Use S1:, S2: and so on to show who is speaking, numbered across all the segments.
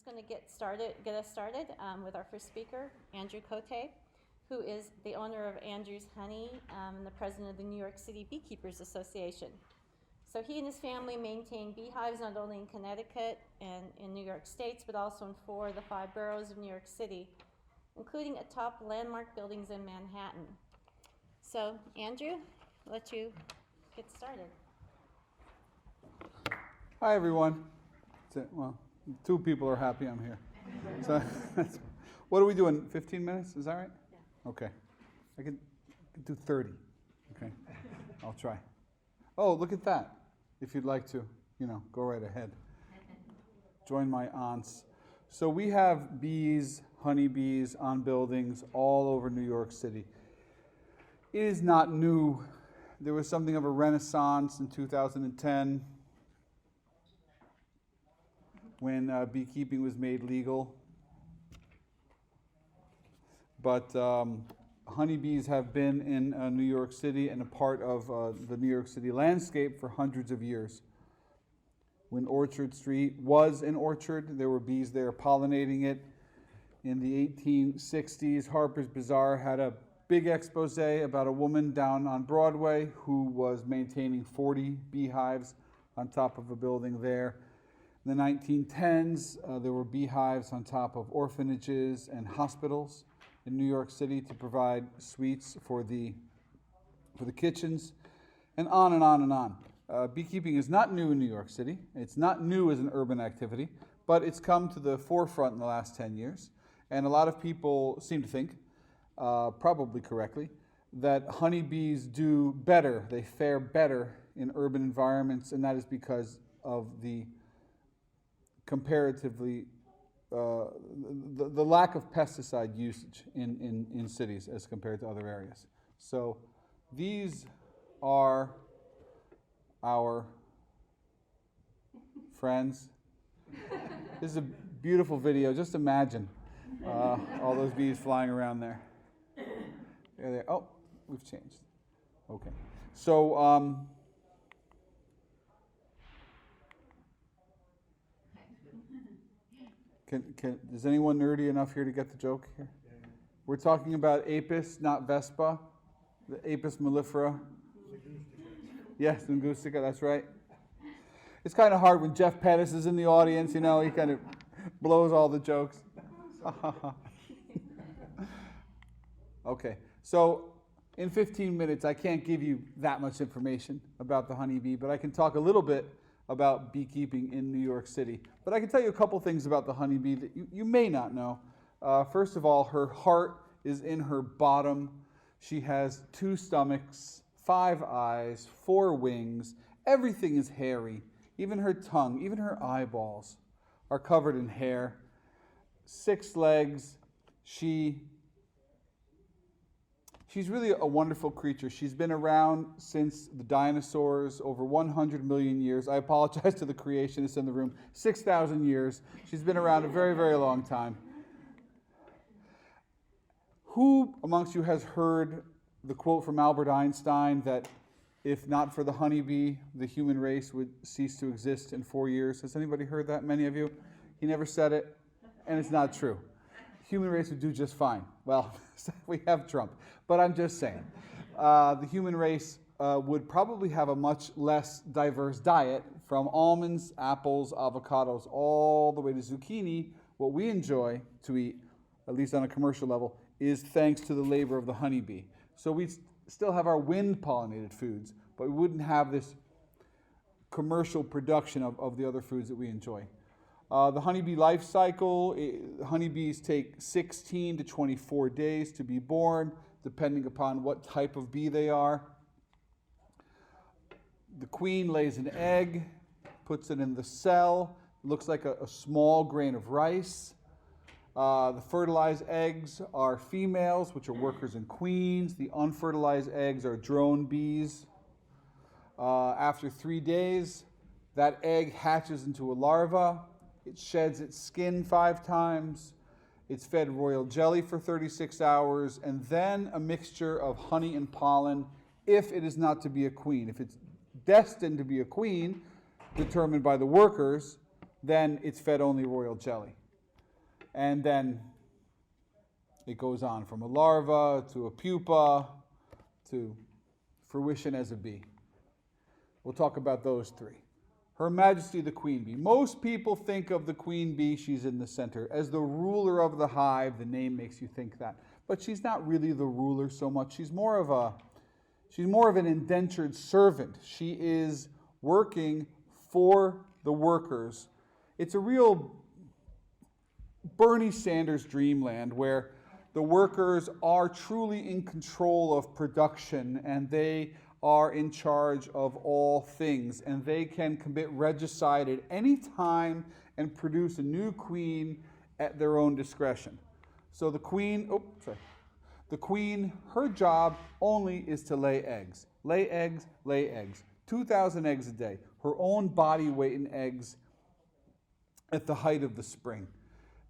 S1: just going to get us started with our first speaker, Andrew Cote, who is the owner of Andrew's Honey and the president of the New York City Beekeepers Association. So he and his family maintain beehives not only in Connecticut and in New York States, but also in 4 of the 5 boroughs of New York City, including atop landmark buildings in Manhattan. So, Andrew, I'll let you get started.
S2: Hi, everyone. Well, 2 people are happy I'm here. So, what are we doing? 15 minutes? Is that right? Yeah. Okay. I can do 30. Okay. I'll try. Oh, look at that. If you'd like to, go right ahead. Join my aunts. So we have bees, honeybees on buildings all over New York City. It is not new. There was something of a renaissance in 2010 when beekeeping was made legal. But honeybees have been in New York City and a part of the New York City landscape for hundreds of years. When Orchard Street was an orchard, there were bees there pollinating it. In the 1860s, Harper's Bazaar had a big expose about a woman down on Broadway who was maintaining 40 beehives on top of a building there. In the 1910s, there were beehives on top of orphanages and hospitals in New York City to provide suites for the kitchens, and on and on and on. Beekeeping is not new in New York City. It's not new as an urban activity, but it's come to the forefront in the last 10 years. And a lot of people seem to think, probably correctly, that honeybees do better, they fare better in urban environments, and that is because of the comparatively the lack of pesticide usage in cities as compared to other areas. So these are our friends. This is a beautiful video. Just imagine all those bees flying around there. There they are. Oh, we've changed. Okay. So is anyone nerdy enough here to get the joke here? We're talking about Apis, not Vespa. The Apis mellifera. Yes, Linguistica, that's right. It's kind of hard when Jeff Pettis is in the audience, he kind of blows all the jokes. Okay, so in 15 minutes, I can't give you that much information about the honeybee, but I can talk a little bit about beekeeping in New York City. But I can tell you a couple things about the honeybee that you may not know. First of all, her heart is in her bottom. She has 2 stomachs, 5 eyes, 4 wings. Everything is hairy. Even her tongue, even her eyeballs are covered in hair. 6 legs. She's really a wonderful creature. She's been around since the dinosaurs, over 100 million years. I apologize to the creationists in the room. 6,000 years. She's been around a very, very long time. Who amongst you has heard the quote from Albert Einstein that if not for the honeybee, the human race would cease to exist in 4 years? Has anybody heard that? Many of you? He never said it, and it's not true. Human race would do just fine. Well, we have Trump, but I'm just saying. The human race would probably have a much less diverse diet, from almonds, apples, avocados, all the way to zucchini. What we enjoy to eat, at least on a commercial level, is thanks to the labor of the honeybee. So we still have our wind-pollinated foods, but we wouldn't have this commercial production of the other foods that we enjoy. The honeybee life cycle, honeybees take 16 to 24 days to be born, depending upon what type of bee they are. The queen lays an egg, puts it in the cell, looks like a small grain of rice. The fertilized eggs are females, which are workers and queens. The unfertilized eggs are drone bees. After 3 days, that egg hatches into a larva. It sheds its skin 5 times. It's fed royal jelly for 36 hours, and then a mixture of honey and pollen if it is not to be a queen. If it's destined to be a queen, determined by the workers, then it's fed only royal jelly. And then it goes on from a larva to a pupa to fruition as a bee. We'll talk about those three. Her Majesty the Queen Bee. Most people think of the Queen Bee, she's in the center. As the ruler of the hive, the name makes you think that. But she's not really the ruler so much. She's more of an indentured servant. She is working for the workers. It's a real Bernie Sanders dreamland where the workers are truly in control of production and they are in charge of all things, and they can commit regicide at any time and produce a new queen at their own discretion. So the queen, her job only is to lay eggs. Lay eggs, lay eggs. 2,000 eggs a day. Her own body weight in eggs at the height of the spring.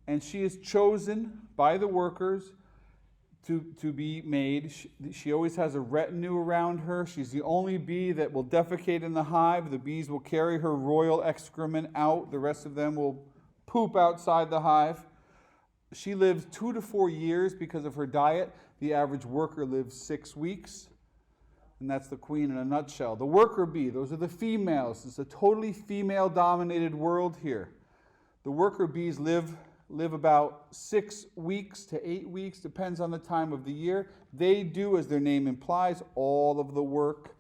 S2: And she is chosen by the workers to be made. She always has a retinue around her. She's the only bee that will defecate in the hive. The bees will carry her royal excrement out. The rest of them will poop outside the hive. She lives 2 to 4 years because of her diet. The average worker lives 6 weeks. And that's the queen in a nutshell. The worker bee, those are the females. It's a totally female-dominated world here. The worker bees live about 6 weeks to 8 weeks, depends on the time of the year. They do, as their name implies, all of the work.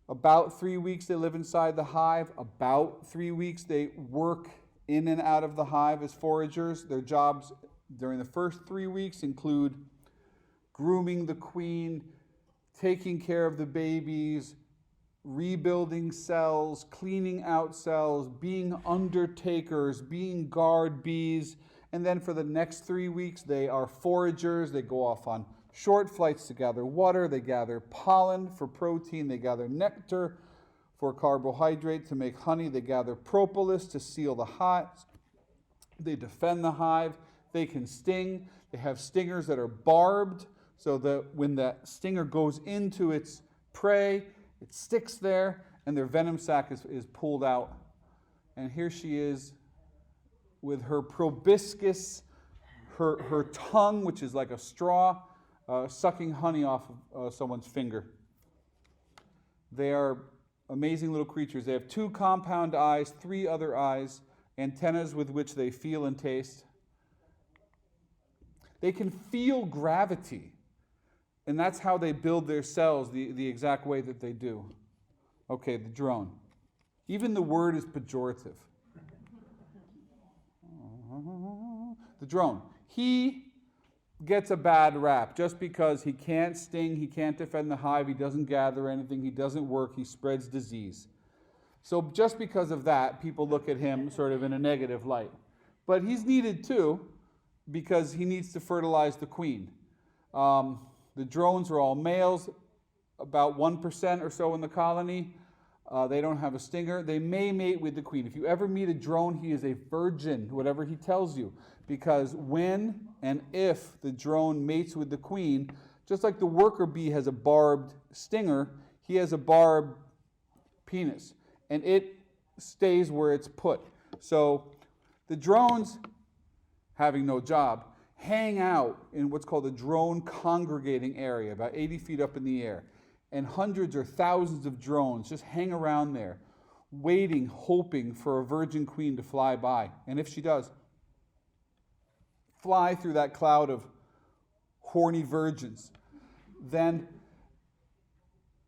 S2: About 3 weeks they live inside the hive. About 3 weeks they work in and out of the hive as foragers. Their jobs during the first 3 weeks include grooming the queen, taking care of the babies, rebuilding cells, cleaning out cells, being undertakers, being guard bees. And then for the next 3 weeks, they are foragers. They go off on short flights to gather water. They gather pollen for protein. They gather nectar for carbohydrate to make honey. They gather propolis to seal the hive. They defend the hive. They can sting. They have stingers that are barbed so that when that stinger goes into its prey, it sticks there, and their venom sac is pulled out. And here she is with her proboscis, her tongue, which is like a straw, sucking honey off of someone's finger. They are amazing little creatures. They have 2 compound eyes, 3 other eyes, antennas with which they feel and taste. They can feel gravity. And that's how they build their cells the exact way that they do. Okay, the drone. Even the word is pejorative. The drone. He gets a bad rap just because he can't sting, he can't defend the hive, he doesn't gather anything, he doesn't work, he spreads disease. So just because of that, people look at him sort of in a negative light. But he's needed too because he needs to fertilize the queen. The drones are all males, about 1% or so in the colony. They don't have a stinger. They may mate with the queen. If you ever meet a drone, he is a virgin, whatever he tells you. Because when and if the drone mates with the queen, just like the worker bee has a barbed stinger, he has a barbed penis. And it stays where it's put. So the drones, having no job, hang out in what's called a drone congregating area, about 80 feet up in the air. And hundreds or thousands of drones just hang around there, waiting, hoping for a virgin queen to fly by. And if she does, fly through that cloud of horny virgins, then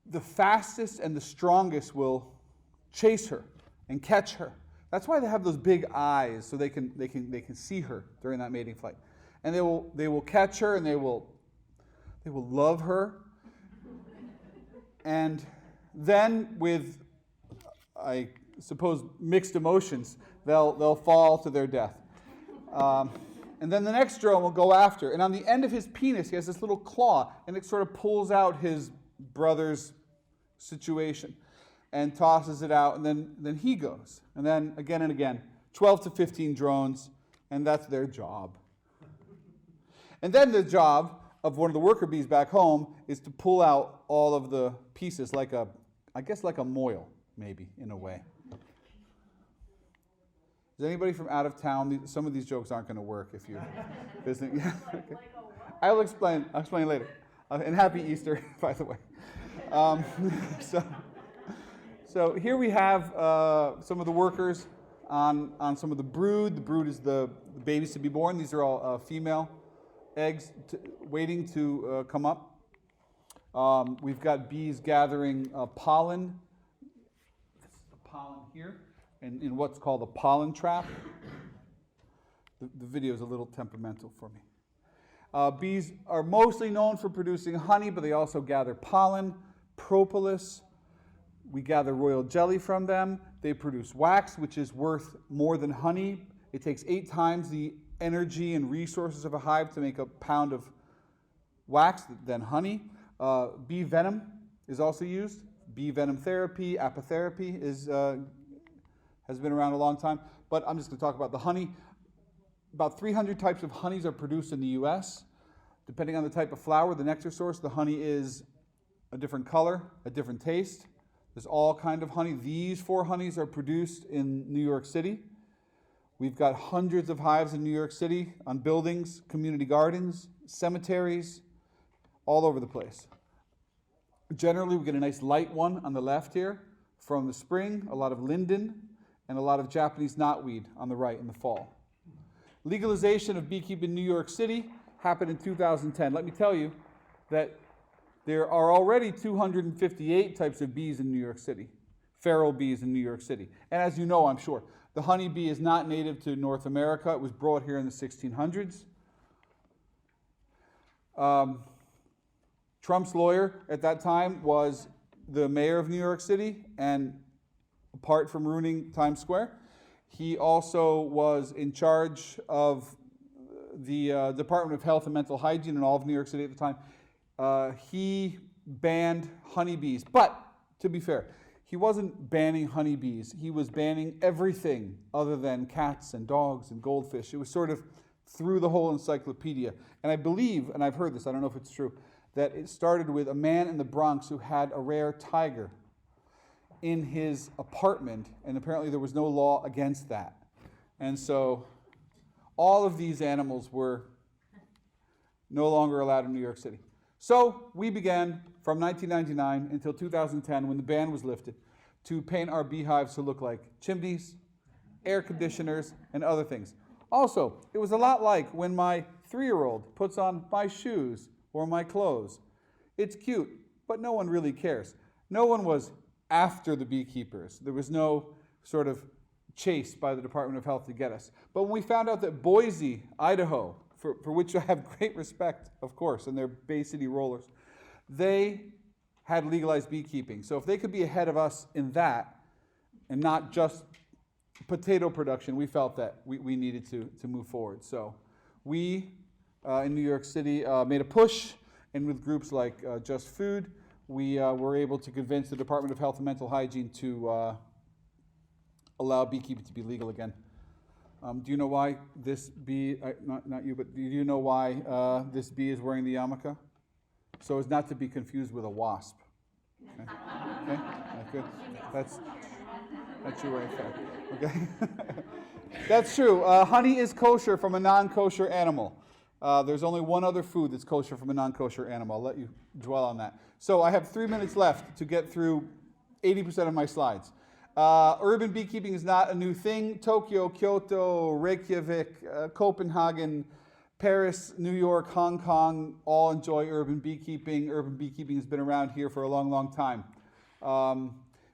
S2: the fastest and the strongest will chase her and catch her. That's why they have those big eyes, so they can see her during that mating flight. And they will catch her and they will love her. And then with, I suppose, mixed emotions, they'll fall to their death. And then the next drone will go after. And on the end of his penis, he has this little claw, and it sort of pulls out his brother's situation and tosses it out, and then he goes. And then again and again, 12 to 15 drones, and that's their job. And then the job of one of the worker bees back home is to pull out all of the pieces like a moil, maybe, in a way. Is anybody from out of town? Some of these jokes aren't going to work if you're visiting. Yeah, okay. I'll explain later. And happy Easter, by the way. So here we have some of the workers on some of the brood. The brood is the babies to be born. These are all female eggs waiting to come up. We've got bees gathering pollen. This is the pollen here, and in what's called a pollen trap. The video is a little temperamental for me. Bees are mostly known for producing honey, but they also gather pollen, propolis. We gather royal jelly from them. They produce wax, which is worth more than honey. It takes 8 times the energy and resources of a hive to make a pound of wax than honey. Bee venom is also used. Bee venom therapy, apitherapy has been around a long time. But I'm just going to talk about the honey. About 300 types of honeys are produced in the U.S. Depending on the type of flower, the nectar source, the honey is a different color, a different taste. There's all kind of honey. These 4 honeys are produced in New York City. We've got hundreds of hives in New York City on buildings, community gardens, cemeteries, all over the place. Generally, we get a nice light one on the left here from the spring, a lot of linden, and a lot of Japanese knotweed on the right in the fall. Legalization of beekeeping in New York City happened in 2010. Let me tell you that there are already 258 types of bees in New York City, feral bees in New York City. And as you know, I'm sure, the honeybee is not native to North America. It was brought here in the 1600s. Trump's lawyer at that time was the mayor of New York City, and apart from ruining Times Square, he also was in charge of the Department of Health and Mental Hygiene in all of New York City at the time. He banned honeybees. But, to be fair, he wasn't banning honeybees. He was banning everything other than cats and dogs and goldfish. It was sort of through the whole encyclopedia. And I believe, and I've heard this, I don't know if it's true, that it started with a man in the Bronx who had a rare tiger in his apartment, and apparently there was no law against that. And so all of these animals were no longer allowed in New York City. So we began from 1999 until 2010, when the ban was lifted, to paint our beehives to look like chimneys, air conditioners, and other things. Also, it was a lot like when my 3-year-old puts on my shoes or my clothes. It's cute, but no one really cares. No one was after the beekeepers. There was no sort of chase by the Department of Health to get us. But when we found out that Boise, Idaho, for which I have great respect, of course, and they're Bay City rollers, they had legalized beekeeping. So if they could be ahead of us in that, and not just potato production, we felt that we needed to move forward. So we, in New York City, made a push, and with groups like Just Food, we were able to convince the Department of Health and Mental Hygiene to allow beekeeping to be legal again. Do you know why this bee, not you, but do you know why this bee is wearing the yarmulke? So as not to be confused with a wasp. Okay? Okay? Good. That's your right fact. Okay? That's true. Honey is kosher from a non-kosher animal. There's only one other food that's kosher from a non-kosher animal. I'll let you dwell on that. So I have 3 minutes left to get through 80% of my slides. Urban beekeeping is not a new thing. Tokyo, Kyoto, Reykjavik, Copenhagen, Paris, New York, Hong Kong all enjoy urban beekeeping. Urban beekeeping has been around here for a long, long time.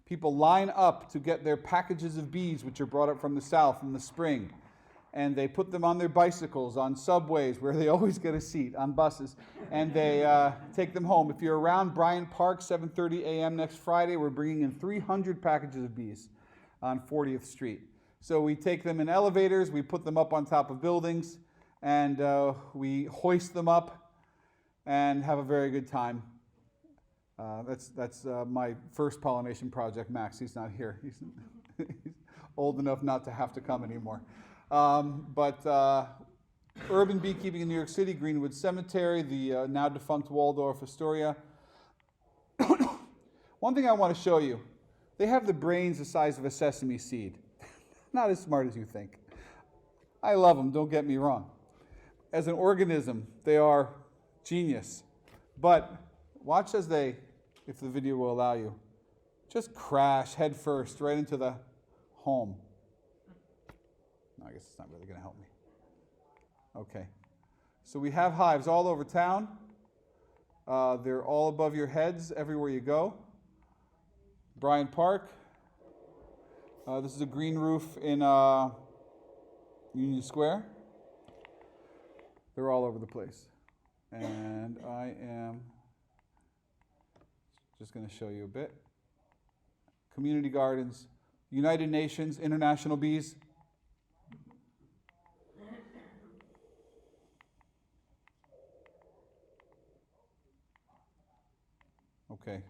S2: People line up to get their packages of bees, which are brought up from the south in the spring. And they put them on their bicycles, on subways, where they always get a seat, on buses, and they take them home. If you're around Bryant Park, 7:30 a.m. next Friday, we're bringing in 300 packages of bees on 40th Street. So we take them in elevators, we put them up on top of buildings, and we hoist them up and have a very good time. That's my first pollination project, Max. He's not here. He's old enough not to have to come anymore. Urban beekeeping in New York City, Greenwood Cemetery, the now defunct Waldorf Astoria. One thing I want to show you, they have the brains the size of a sesame seed. not as smart as you think. I love them, don't get me wrong. As an organism, they are genius. But watch as they, if the video will allow you, just crash head first right into the home. No, I guess it's not really going to help me. Okay. So we have hives all over town. They're all above your heads everywhere you go. Bryant Park. This is a green roof in Union Square. They're all over the place. And I am just going to show you a bit. Community gardens, United Nations, International Bees. Okay.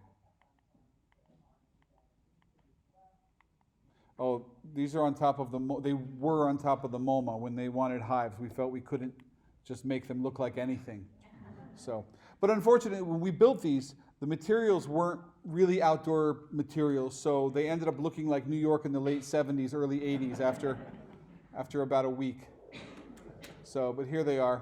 S2: Oh, these are on top of the, they were on top of the MoMA when they wanted hives. We felt we couldn't just make them look like anything. So, but unfortunately, when we built these, the materials weren't really outdoor materials, so they ended up looking like New York in the late 70s, early 80s after about a week. So, but here they are.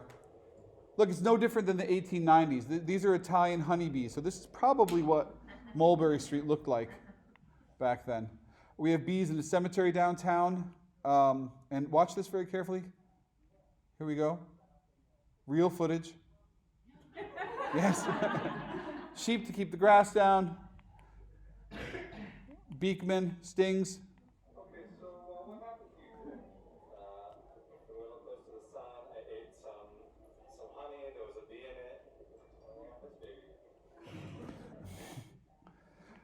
S2: Look, it's no different than the 1890s. These are Italian honeybees, so this is probably what Mulberry Street looked like back then. We have bees in the cemetery downtown, and watch this very carefully. Here we go. Real footage. Yes. Sheep to keep the grass down. Beekman, stings.
S3: Okay, so what happened here? We were a little close to the sun. I ate some honey. There was a bee in it. This baby.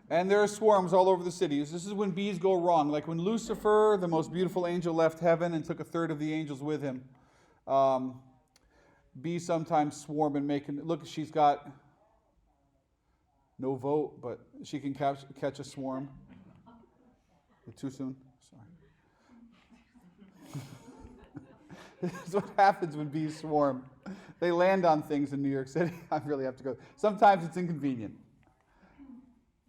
S2: And there are swarms all over the city. This is when bees go wrong. Like when Lucifer, the most beautiful angel, left heaven and took a third of the angels with him. Bees sometimes swarm and make, look, she's got no vote, but she can catch a swarm. Too soon? Sorry. This is what happens when bees swarm. They land on things in New York City. I really have to go. Sometimes it's inconvenient.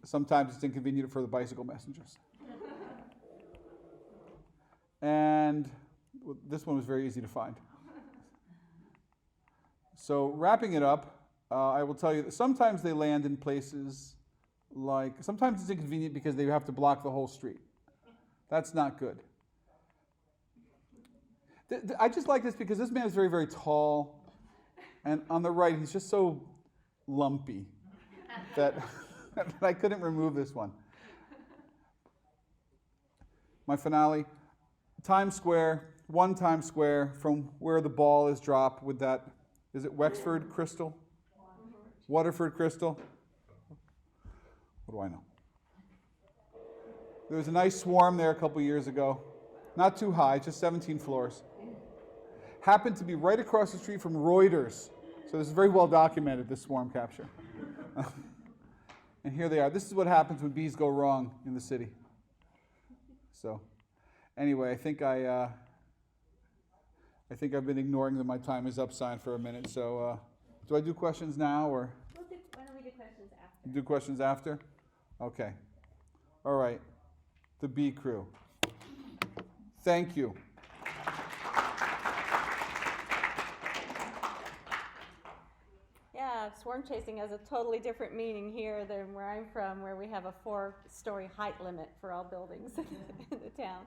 S2: Sometimes it's inconvenient for the bicycle messengers. And this one was very easy to find. So wrapping it up, I will tell you that sometimes they land in places like, sometimes it's inconvenient because they have to block the whole street. That's not good. I just like this because this man is very, very tall. And on the right, he's just so lumpy that I couldn't remove this one. My finale, Times Square, one Times Square from where the ball is dropped with that, is it Wexford crystal? Waterford crystal? What do I know? There was a nice swarm there a couple years ago. Not too high, just 17 floors. Happened to be right across the street from Reuters. So this is very well documented, this swarm capture. And here they are. This is what happens when bees go wrong in the city. So anyway, I think I've been ignoring the my time is up sign for a minute. So do I do questions now or?
S1: Why don't we do questions after?
S2: Do questions after? Okay. All right. The bee crew. Thank you.
S1: Yeah, swarm chasing has a totally different meaning here than where I'm from, where we have a 4-story height limit for all buildings in the town.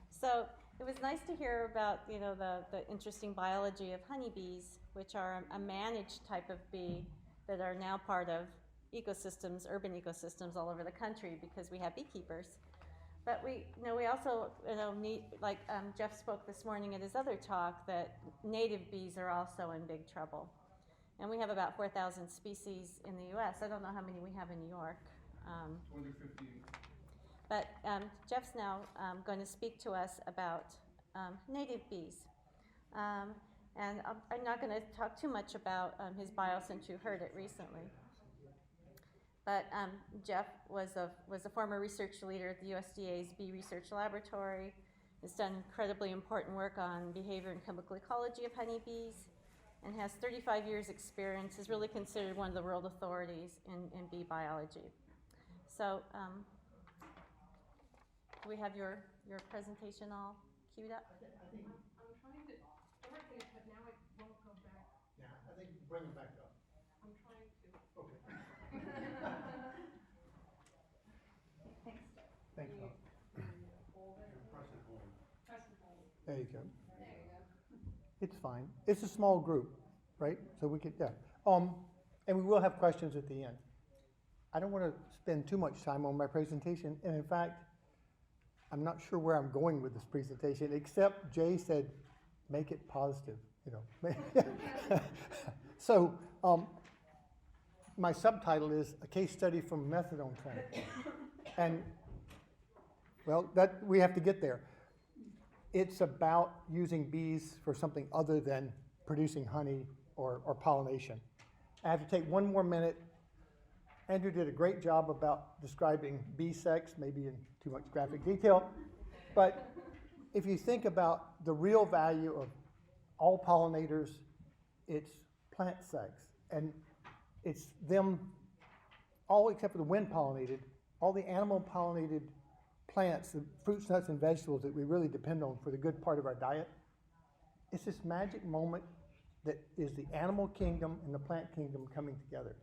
S1: So it was nice to hear about, the interesting biology of honeybees, which are a managed type of bee that are now part of ecosystems, urban ecosystems all over the country because we have beekeepers. But we also need, like Jeff spoke this morning at his other talk, that native bees are also in big trouble. And we have about 4,000 species in the U.S. I don't know how many we have in New York.
S2: 250.
S1: But Jeff's now going to speak to us about native bees. And I'm not going to talk too much about his bio since you heard it recently. But Jeff was a former research leader at the USDA's Bee Research Laboratory. Has done incredibly important work on behavior and chemical ecology of honeybees, and has 35 years experience, is really considered one of the world authorities in bee biology. So we have your your presentation all queued up?
S4: I'm trying to start it, but now it won't go back.
S5: Yeah, I think bring it back up.
S4: I'm trying to.
S5: Okay.
S4: Thanks.
S5: Thanks, Bob.
S4: Hold it.
S5: Press and hold.
S4: Press and hold.
S5: There you go.
S4: There you go.
S5: It's fine. It's a small group, right? So we could, yeah. And we will have questions at the end. I don't want to spend too much time on my presentation, and in fact, I'm not sure where I'm going with this presentation, except Jay said, make it positive, you know. So, my subtitle is A Case Study from Methadone Clinic. And, well, that we have to get there. It's about using bees for something other than producing honey or pollination. I have to take one more minute. Andrew did a great job about describing bee sex, maybe in too much graphic detail. But if you think about the real value of all pollinators, it's plant sex. And it's them, all except for the wind pollinated, all the animal pollinated plants, the fruits, nuts, and vegetables that we really depend on for the good part of our diet. It's this magic moment that is the animal kingdom and the plant kingdom coming together.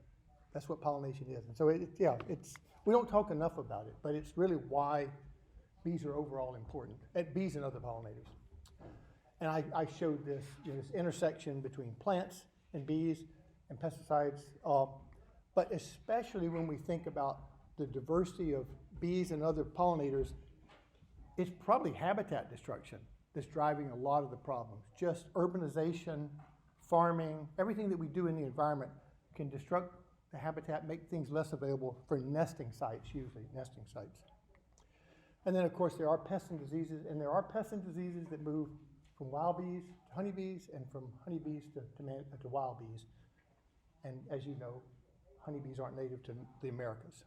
S5: That's what pollination is. And so, we don't talk enough about it, but it's really why bees are overall important, bees and other pollinators. And I showed this, this intersection between plants and bees and pesticides, but especially when we think about the diversity of bees and other pollinators, it's probably habitat destruction that's driving a lot of the problems. Just urbanization, farming, everything that we do in the environment can destruct the habitat, make things less available for nesting sites, usually nesting sites. And then, of course, there are pests and diseases, and there are pests and diseases that move from wild bees to honeybees and from honeybees to wild bees. And as you know, honeybees aren't native to the Americas.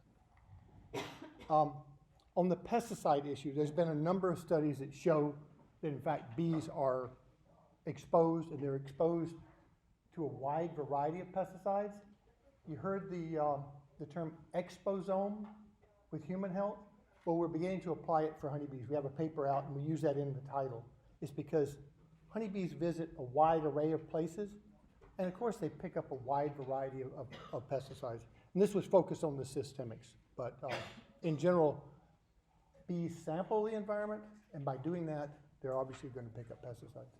S5: On the pesticide issue, there's been a number of studies that show that, in fact, bees are exposed, and they're exposed to a wide variety of pesticides. You heard the term exposome with human health? Well, we're beginning to apply it for honeybees. We have a paper out, and we use that in the title. It's because honeybees visit a wide array of places, and of course, they pick up a wide variety of pesticides. And this was focused on the systemics, but in general, bees sample the environment, and by doing that, they're obviously going to pick up pesticides.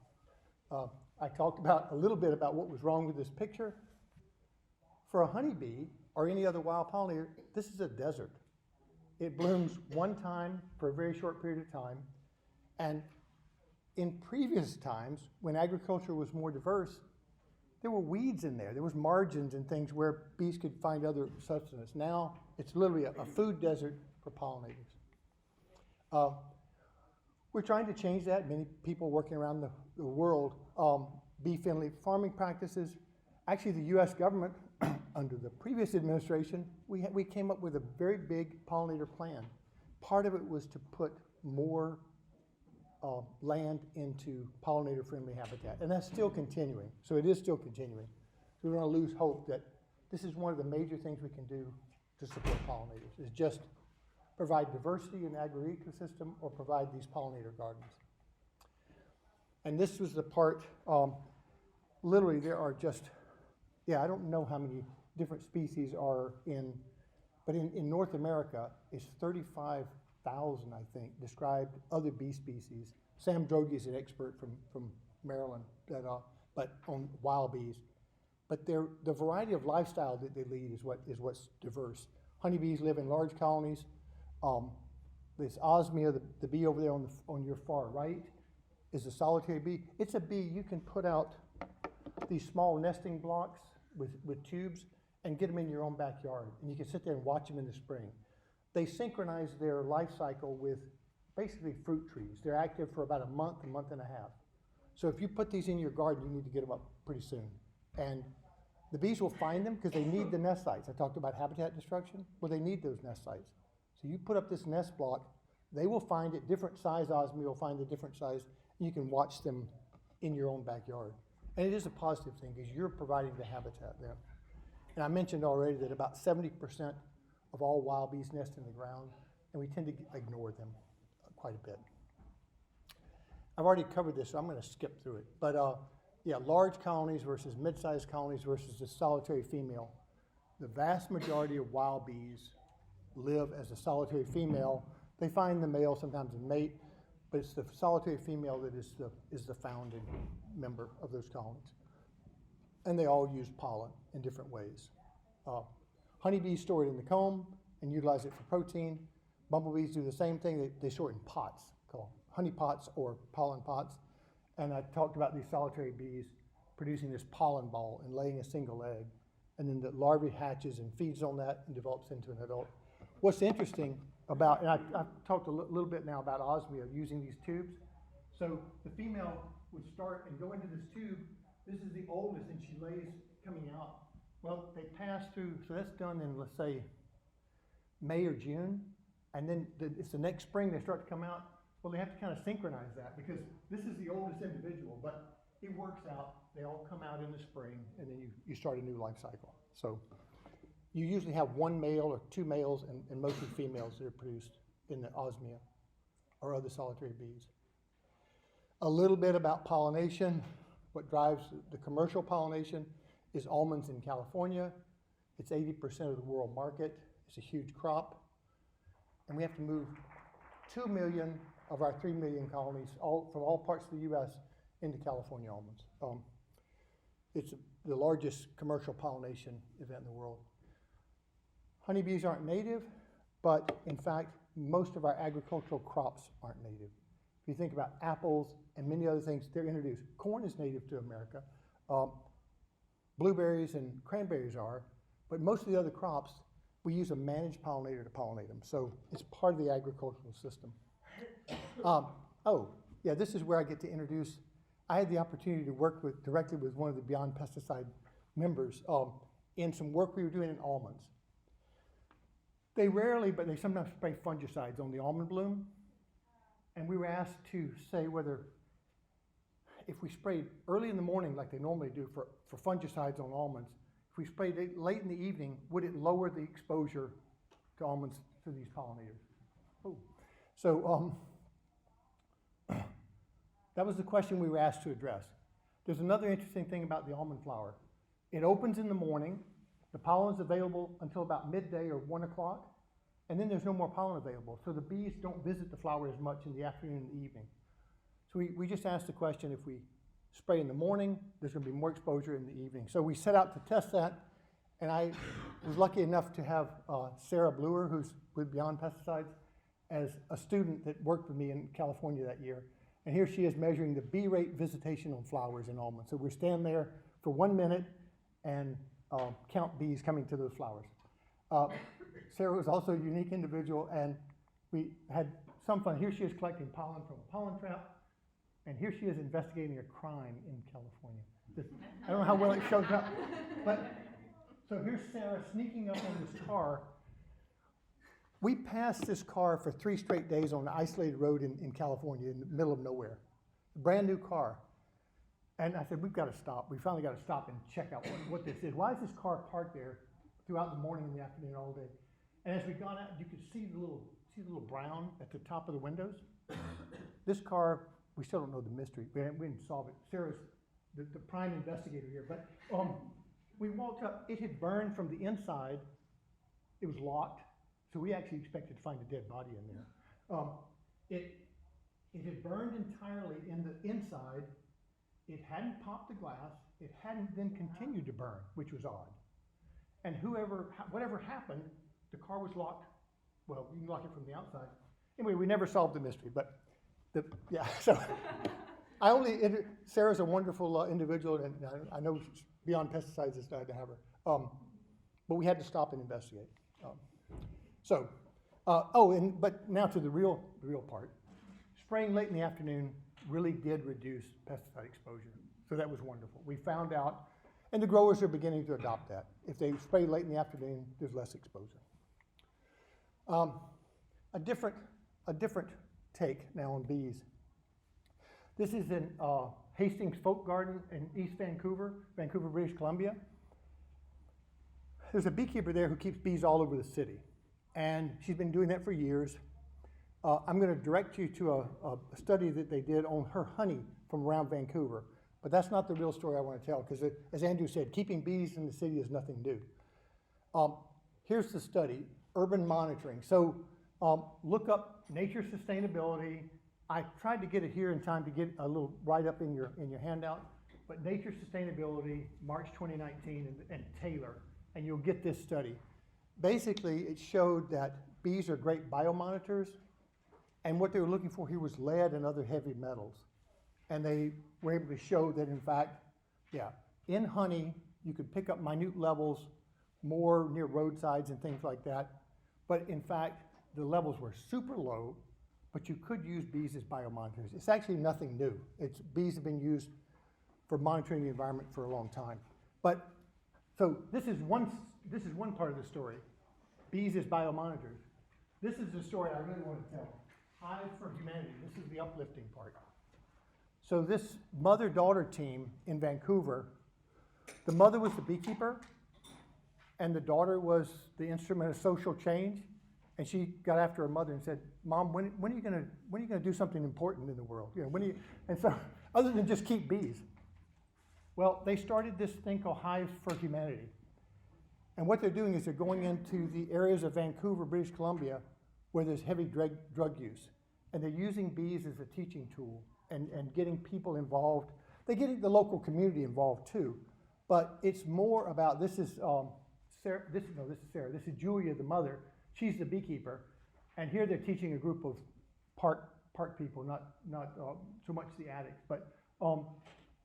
S5: I talked a little bit about what was wrong with this picture. For a honeybee or any other wild pollinator, this is a desert. It blooms one time for a very short period of time. And in previous times, when agriculture was more diverse, there were weeds in there. There was margins and things where bees could find other sustenance. Now, it's literally a food desert for pollinators. We're trying to change that. Many people working around the world, bee-friendly farming practices. Actually, the U.S. government, under the previous administration, we came up with a very big pollinator plan. Part of it was to put more land into pollinator-friendly habitat, and that's still continuing. So it is still continuing. So we don't want to lose hope that this is one of the major things we can do to support pollinators, is just provide diversity in the agro-ecosystem or provide these pollinator gardens. And this was the part, literally there are just, I don't know how many different species are but in North America, it's 35,000, I think, described other bee species. Sam Droege is an expert from Maryland, but on wild bees. But the variety of lifestyle that they lead is what's diverse. Honeybees live in large colonies. This osmia, the bee over there on your far right, is a solitary bee. It's a bee you can put out these small nesting blocks with tubes and get them in your own backyard. And you can sit there and watch them in the spring. They synchronize their life cycle with basically fruit trees. They're active for about a month and a half. So if you put these in your garden, you need to get them up pretty soon. And the bees will find them because they need the nest sites. I talked about habitat destruction. Well, they need those nest sites. So you put up this nest block, they will find it, different size osmia will find the different size, and you can watch them in your own backyard. And it is a positive thing because you're providing the habitat there. And I mentioned already that about 70% of all wild bees nest in the ground, and we tend to ignore them quite a bit. I've already covered this, so I'm going to skip through it. But yeah, large colonies versus mid-sized colonies versus the solitary female. The vast majority of wild bees live as a solitary female. They find the male sometimes a mate, but it's the solitary female that is the founding member of those colonies. And they all use pollen in different ways. Honeybees store it in the comb and utilize it for protein. Bumblebees do the same thing. They store it in pots called honey pots or pollen pots. And I talked about these solitary bees producing this pollen ball and laying a single egg. And then the larvae hatches and feeds on that and develops into an adult. What's interesting about, and I've talked a little bit now about osmia using these tubes. So the female would start and go into this tube. This is the oldest, and she lays coming out. Well, they pass through, so that's done in, let's say, May or June. And then it's the next spring they start to come out. Well, they have to kind of synchronize that because this is the oldest individual, but it works out. They all come out in the spring, and then you start a new life cycle. So you usually have one male or two males and mostly females that are produced in the osmia or other solitary bees. A little bit about pollination. What drives the commercial pollination is almonds in California. It's 80% of the world market. It's a huge crop. And we have to move 2 million of our 3 million colonies from all parts of the U.S. into California almonds. It's the largest commercial pollination event in the world. Honeybees aren't native, but in fact, most of our agricultural crops aren't native. If you think about apples and many other things, they're introduced. Corn is native to America. Blueberries and cranberries are, but most of the other crops, we use a managed pollinator to pollinate them. So it's part of the agricultural system. Oh, yeah, this is where I get to introduce. I had the opportunity to work directly with one of the Beyond Pesticide members in some work we were doing in almonds. They rarely, but they sometimes spray fungicides on the almond bloom. And we were asked to say whether, if we sprayed early in the morning like they normally do for fungicides on almonds, if we sprayed it late in the evening, would it lower the exposure to almonds to these pollinators? Oh. So that was the question we were asked to address. There's another interesting thing about the almond flower. It opens in the morning. The pollen is available until about midday or 1 o'clock, and then there's no more pollen available. So the bees don't visit the flower as much in the afternoon and the evening. So we just asked the question, if we spray in the morning, there's going to be more exposure in the evening. So we set out to test that, and I was lucky enough to have Sarah Bluer, who's with Beyond Pesticides, as a student that worked with me in California that year. And here she is measuring the bee rate visitation on flowers in almonds. So we're standing there for 1 minute and count bees coming to those flowers. Sarah was also a unique individual, and we had some fun. Here she is collecting pollen from a pollen trap, and here she is investigating a crime in California. I don't know how well it shows up, but so here's Sarah sneaking up on this car. We passed this car for 3 straight days on an isolated road in California in the middle of nowhere. A brand new car. And I said, we've got to stop. We finally got to stop and check out what this is. Why is this car parked there throughout the morning and the afternoon all day? And as we got out, you could see the little brown at the top of the windows. This car, we still don't know the mystery. We didn't solve it. Sarah's the prime investigator here. But we walked up. It had burned from the inside. It was locked. So we actually expected to find a dead body in there. It had burned entirely in the inside. It hadn't popped the glass. It hadn't then continued to burn, which was odd. And whatever happened, the car was locked. Well, you can lock it from the outside. Anyway, we never solved the mystery, but so Sarah's a wonderful individual, and I know Beyond Pesticides is glad to have her. But we had to stop and investigate. But now to the real part. Spraying late in the afternoon really did reduce pesticide exposure. So that was wonderful. We found out, and the growers are beginning to adopt that. If they spray late in the afternoon, there's less exposure. A different take now on bees. This is in Hastings Folk Garden in East Vancouver, British Columbia. There's a beekeeper there who keeps bees all over the city. And she's been doing that for years. I'm going to direct you to a study that they did on her honey from around Vancouver. But that's not the real story I want to tell, because as Andrew said, keeping bees in the city is nothing new. Here's the study, urban monitoring. So look up nature sustainability. I tried to get it here in time to get a little write-up in your handout, but nature sustainability, March 2019, and Taylor, and you'll get this study. Basically, it showed that bees are great biomonitors, and what they were looking for here was lead and other heavy metals. And they were able to show that, in fact, yeah, in honey, you could pick up minute levels more near roadsides and things like that. But in fact, the levels were super low, but you could use bees as biomonitors. It's actually nothing new. Bees have been used for monitoring the environment for a long time. But so this is one part of the story. Bees as biomonitors. This is the story I really want to tell. Hive for Humanity. This is the uplifting part. So this mother-daughter team in Vancouver, the mother was the beekeeper, and the daughter was the instrument of social change. And she got after her mother and said, "Mom, when are you gonna do something important in the world? You know, and so other than just keep bees." Well, they started this thing called Hives for Humanity. And what they're doing is they're going into the areas of Vancouver, British Columbia, where there's heavy drug use. And they're using bees as a teaching tool and getting people involved. They're getting the local community involved too. But it's more about, this is Sarah, this is Julia, the mother. She's the beekeeper. And here they're teaching a group of park people, not so much the addicts. But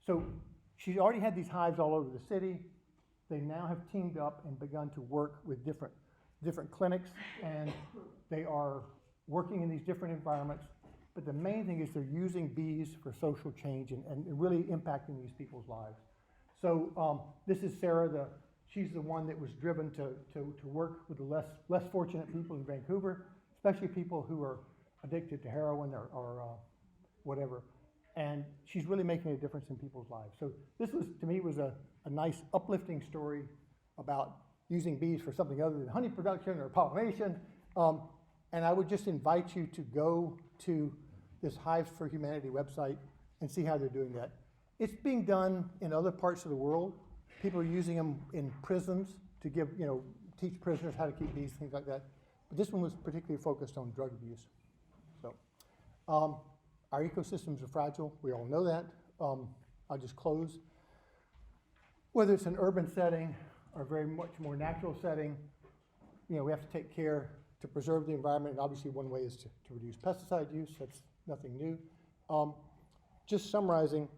S5: so she's already had these hives all over the city. They now have teamed up and begun to work with different clinics, and they are working in these different environments. But the main thing is they're using bees for social change and really impacting these people's lives. So this is Sarah. She's the one that was driven to work with the less fortunate people in Vancouver, especially people who are addicted to heroin or whatever. And she's really making a difference in people's lives. So this was, to me, was a nice uplifting story about using bees for something other than honey production or pollination. And I would just invite you to go to this Hives for Humanity website and see how they're doing that. It's being done in other parts of the world. People are using them in prisons to teach prisoners how to keep bees, things like that. But this one was particularly focused on drug abuse. So our ecosystems are fragile. We all know that. I'll just close. Whether it's an urban setting or a very much more natural setting, we have to take care to preserve the environment. And obviously one way is to reduce pesticide use. That's nothing new. Just summarizing,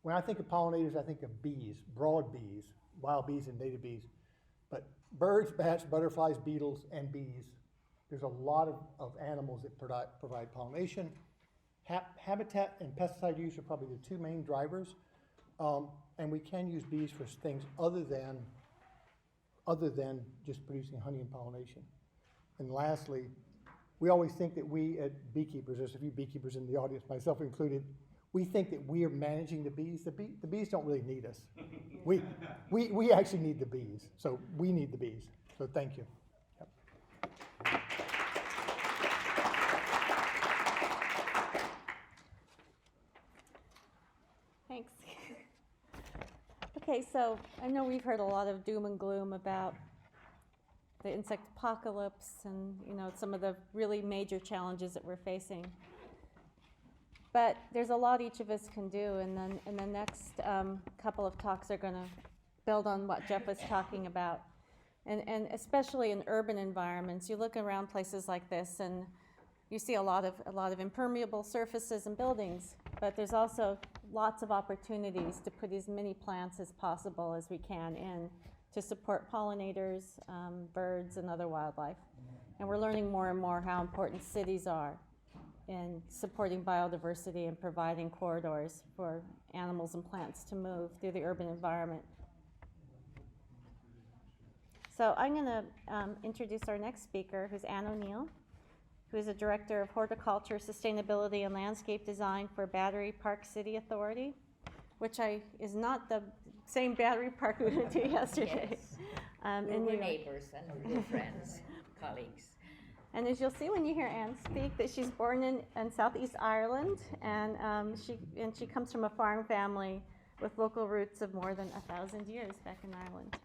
S5: when I think of pollinators, I think of bees, broad bees, wild bees and native bees. But birds, bats, butterflies, beetles, and bees, there's a lot of animals that provide pollination. Habitat and pesticide use are probably the two main drivers. And we can use bees for things other than just producing honey and pollination. And lastly, we always think that we at Beekeepers, there's a few beekeepers in the audience, myself included, we think that we are managing the bees. The bees don't really need us. We actually need the bees. So we need the bees. So thank you. Yep.
S1: Thanks. Okay, so I know we've heard a lot of doom and gloom about the insect apocalypse and some of the really major challenges that we're facing. But there's a lot each of us can do, and then in the next couple of talks are going to build on what Jeff was talking about. And especially in urban environments, you look around places like this and you see a lot of impermeable surfaces and buildings, but there's also lots of opportunities to put as many plants as possible as we can in to support pollinators, birds, and other wildlife. And we're learning more and more how important cities are in supporting biodiversity and providing corridors for animals and plants to move through the urban environment. So I'm going to introduce our next speaker, who's Ann O'Neill, who is a Director of Horticulture, Sustainability, and Landscape Design for Battery Park City Authority, which is not the same Battery Park we went to yesterday.
S6: Yes. We were neighbors and we were friends, colleagues.
S1: And as you'll see when you hear Anne speak, that she's born in Southeast Ireland, and she comes from a farm family with local roots of more than 1,000 years back in Ireland.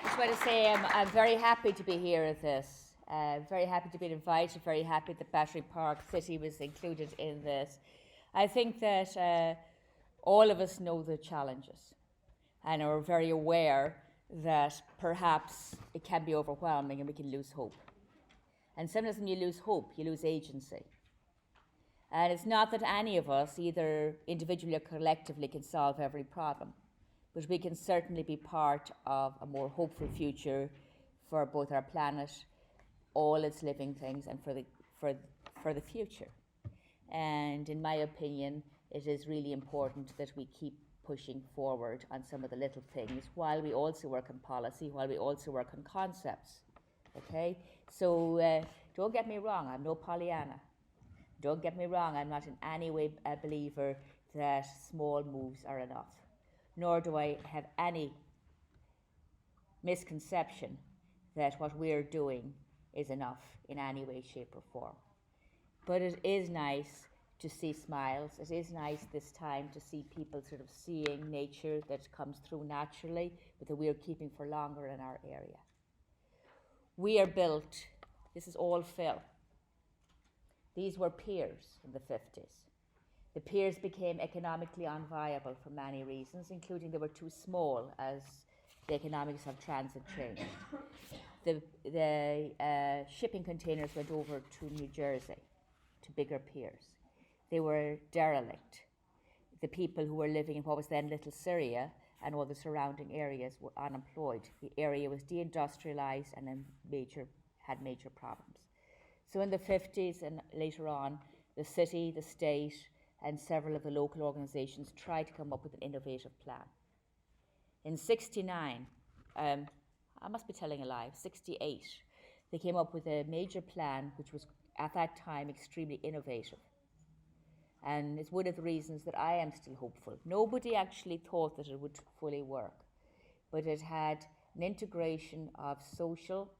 S6: Just want to say I'm very happy to be here at this. Very happy to be invited, very happy that Battery Park City was included in this. I think that all of us know the challenges and are very aware that perhaps it can be overwhelming and we can lose hope. And sometimes when you lose hope, you lose agency. And it's not that any of us, either individually or collectively, can solve every problem, but we can certainly be part of a more hopeful future for both our planet, all its living things, and for the future. And in my opinion, it is really important that we keep pushing forward on some of the little things while we also work on policy, while we also work on concepts. Okay? So don't get me wrong, I'm no Pollyanna. Don't get me wrong, I'm not in any way a believer that small moves are enough. Nor do I have any misconception that what we're doing is enough in any way, shape, or form. But it is nice to see smiles. It is nice this time to see people sort of seeing nature that comes through naturally, but that we are keeping for longer in our area. We are built, this is all fill. These were piers in the 50s. The piers became economically unviable for many reasons, including they were too small as the economics of transit changed. The shipping containers went over to New Jersey, to bigger piers. They were derelict. The people who were living in what was then Little Syria and all the surrounding areas were unemployed. The area was deindustrialized and then had major problems. So in the 50s and later on, the city, the state, and several of the local organizations tried to come up with an innovative plan. In 69, I must be telling a lie, 68, they came up with a major plan which was at that time extremely innovative. And it's one of the reasons that I am still hopeful. Nobody actually thought that it would fully work, but it had an integration of social,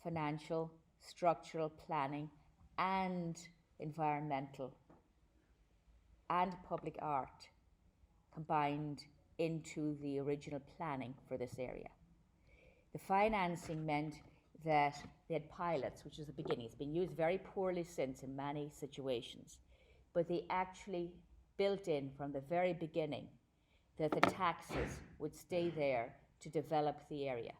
S6: financial, structural planning, and environmental and public art combined into the original planning for this area. The financing meant that they had pilots, which was the beginning. It's been used very poorly since in many situations, but they actually built in from the very beginning that the taxes would stay there to develop the area,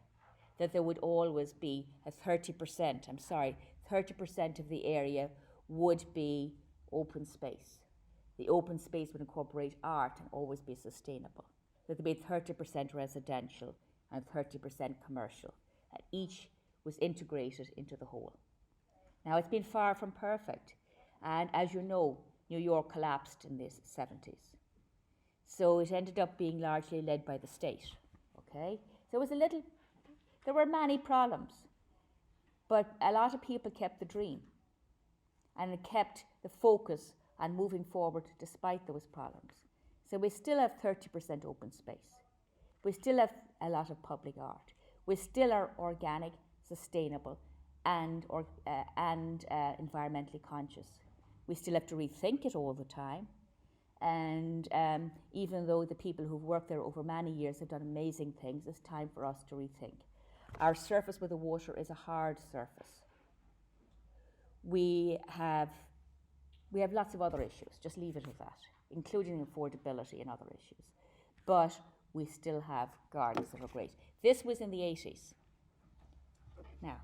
S6: that there would always be a 30% of the area would be open space. The open space would incorporate art and always be sustainable. That there would be 30% residential and 30% commercial, and each was integrated into the whole. Now, it's been far from perfect, and as you know, New York collapsed in the 70s. So it ended up being largely led by the state, okay? So it was there were many problems, but a lot of people kept the dream, and it kept the focus on moving forward despite those problems. So we still have 30% open space. We still have a lot of public art. We still are organic, sustainable, and environmentally conscious. We still have to rethink it all the time. And even though the people who've worked there over many years have done amazing things, it's time for us to rethink. Our surface with the water is a hard surface. We have lots of other issues, just leave it at that, including affordability and other issues. But we still have gardens that are great. This was in the 80s. Now,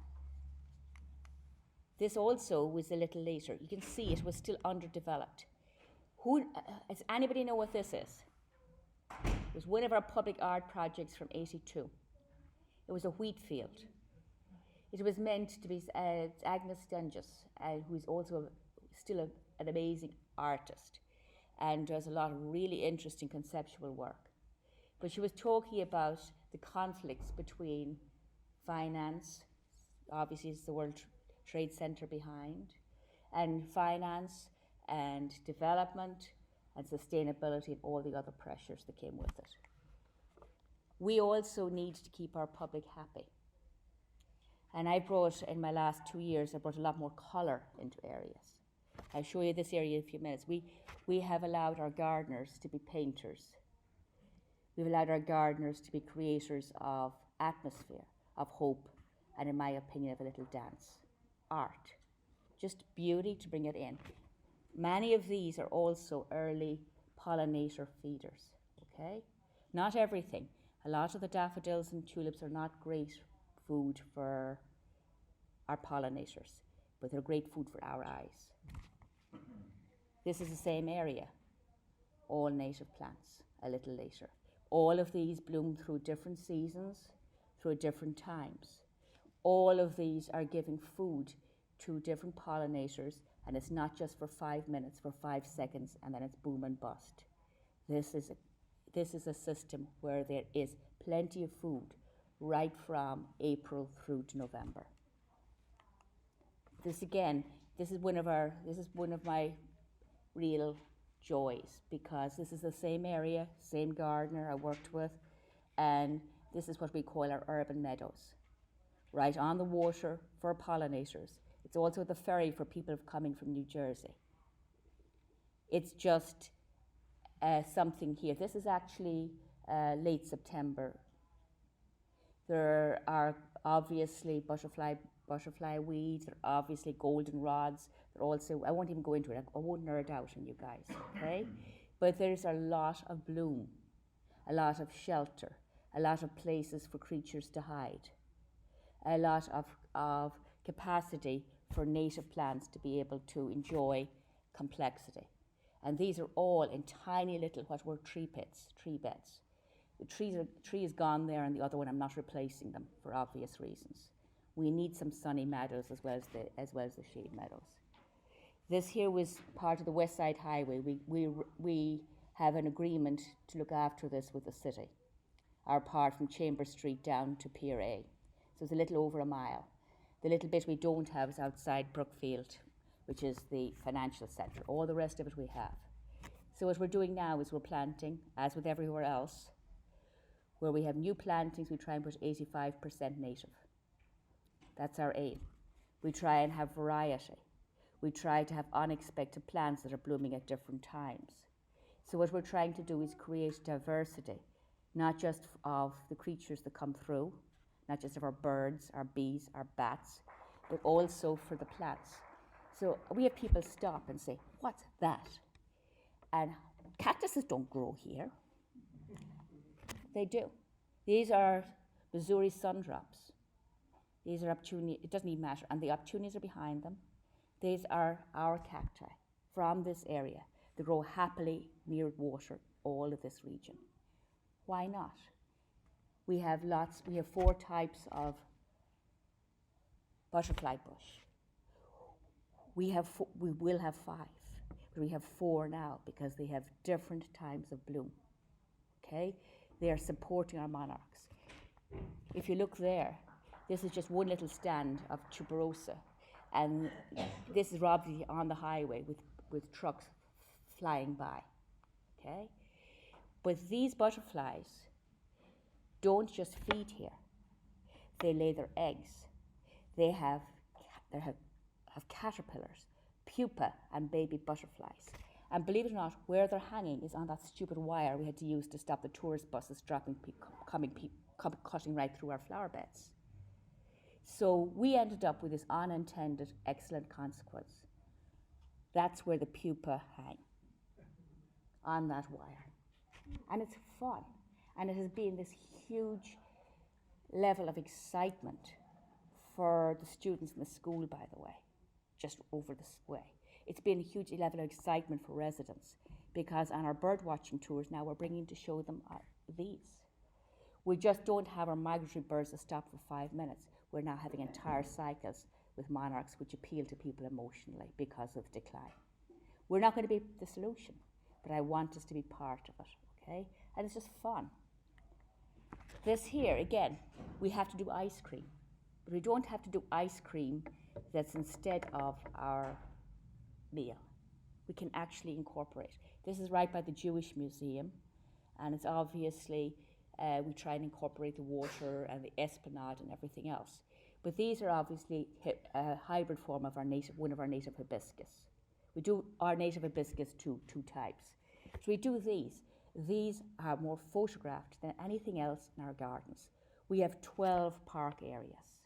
S6: this also was a little later. You can see it was still underdeveloped. Does anybody know what this is? It was one of our public art projects from 82. It was a wheat field. It was meant to be Agnes Stenges, who's also still an amazing artist and does a lot of really interesting conceptual work. But she was talking about the conflicts between finance, obviously it's the World Trade Center behind, and finance and development and sustainability and all the other pressures that came with it. We also need to keep our public happy. And I brought, in my last 2 years, I brought a lot more colour into areas. I'll show you this area in a few minutes. We have allowed our gardeners to be painters. We've allowed our gardeners to be creators of atmosphere, of hope, and in my opinion, of a little dance. Art. Just beauty to bring it in. Many of these are also early pollinator feeders, okay? Not everything. A lot of the daffodils and tulips are not great food for our pollinators, but they're great food for our eyes. This is the same area, all native plants, a little later. All of these bloom through different seasons, through different times. All of these are giving food to different pollinators, and it's not just for 5 minutes, for 5 seconds, and then it's boom and bust. This is a system where there is plenty of food right from April through to November. This again, this is one of my real joys, because this is the same area, same gardener I worked with, and this is what we call our urban meadows. Right on the water for pollinators. It's also the ferry for people coming from New Jersey. It's just something here. This is actually late September. There are obviously butterfly weeds, there are obviously goldenrods. There are also, I won't even go into it, I won't nerd out on you guys, okay? But there's a lot of bloom, a lot of shelter, a lot of places for creatures to hide, a lot of capacity for native plants to be able to enjoy complexity. And these are all in tiny little, what were tree beds. The tree is gone there, and the other one I'm not replacing them for obvious reasons. We need some sunny meadows as well as the shade meadows. This here was part of the West Side Highway. We have an agreement to look after this with the city. Our part from Chambers Street down to Pier A. So it's a little over a mile. The little bit we don't have is outside Brookfield, which is the financial centre. All the rest of it we have. So what we're doing now is we're planting, as with everywhere else, where we have new plantings, we try and put 85% native. That's our aim. We try and have variety. We try to have unexpected plants that are blooming at different times. So what we're trying to do is create diversity, not just of the creatures that come through, not just of our birds, our bees, our bats, but also for the plants. So we have people stop and say, what's that? And cactuses don't grow here. They do. These are Missouri sundrops. These are opportunities, it doesn't even matter, and the opportunities are behind them. These are our cacti from this area. They grow happily near water, all of this region. Why not? We have 4 types of butterfly bush. We will have 5, but we have 4 now because they have different times of bloom, okay? They are supporting our monarchs. If you look there, this is just one little stand of tuberosa, and this is obviously on the highway with trucks flying by, okay? But these butterflies don't just feed here. They lay their eggs. They have caterpillars, pupa, and baby butterflies. And believe it or not, where they're hanging is on that stupid wire we had to use to stop the tourist buses cutting right through our flower beds. So we ended up with this unintended excellent consequence. That's where the pupa hang, on that wire. And it's fun. And it has been this huge level of excitement for the students in the school, by the way, just over this way. It's been a huge level of excitement for residents, because on our bird watching tours now we're bringing to show them these. We just don't have our migratory birds that stop for 5 minutes. We're now having entire cycles with monarchs which appeal to people emotionally because of decline. We're not going to be the solution, but I want us to be part of it, okay? And it's just fun. This here, again, we have to do ice cream, but we don't have to do ice cream that's instead of our meal. We can actually incorporate. This is right by the Jewish Museum, and it's obviously, we try and incorporate the water and the esplanade and everything else. But these are obviously a hybrid form of one of our native hibiscus. We do our native hibiscus two types. So we do these. These are more photographed than anything else in our gardens. We have 12 park areas.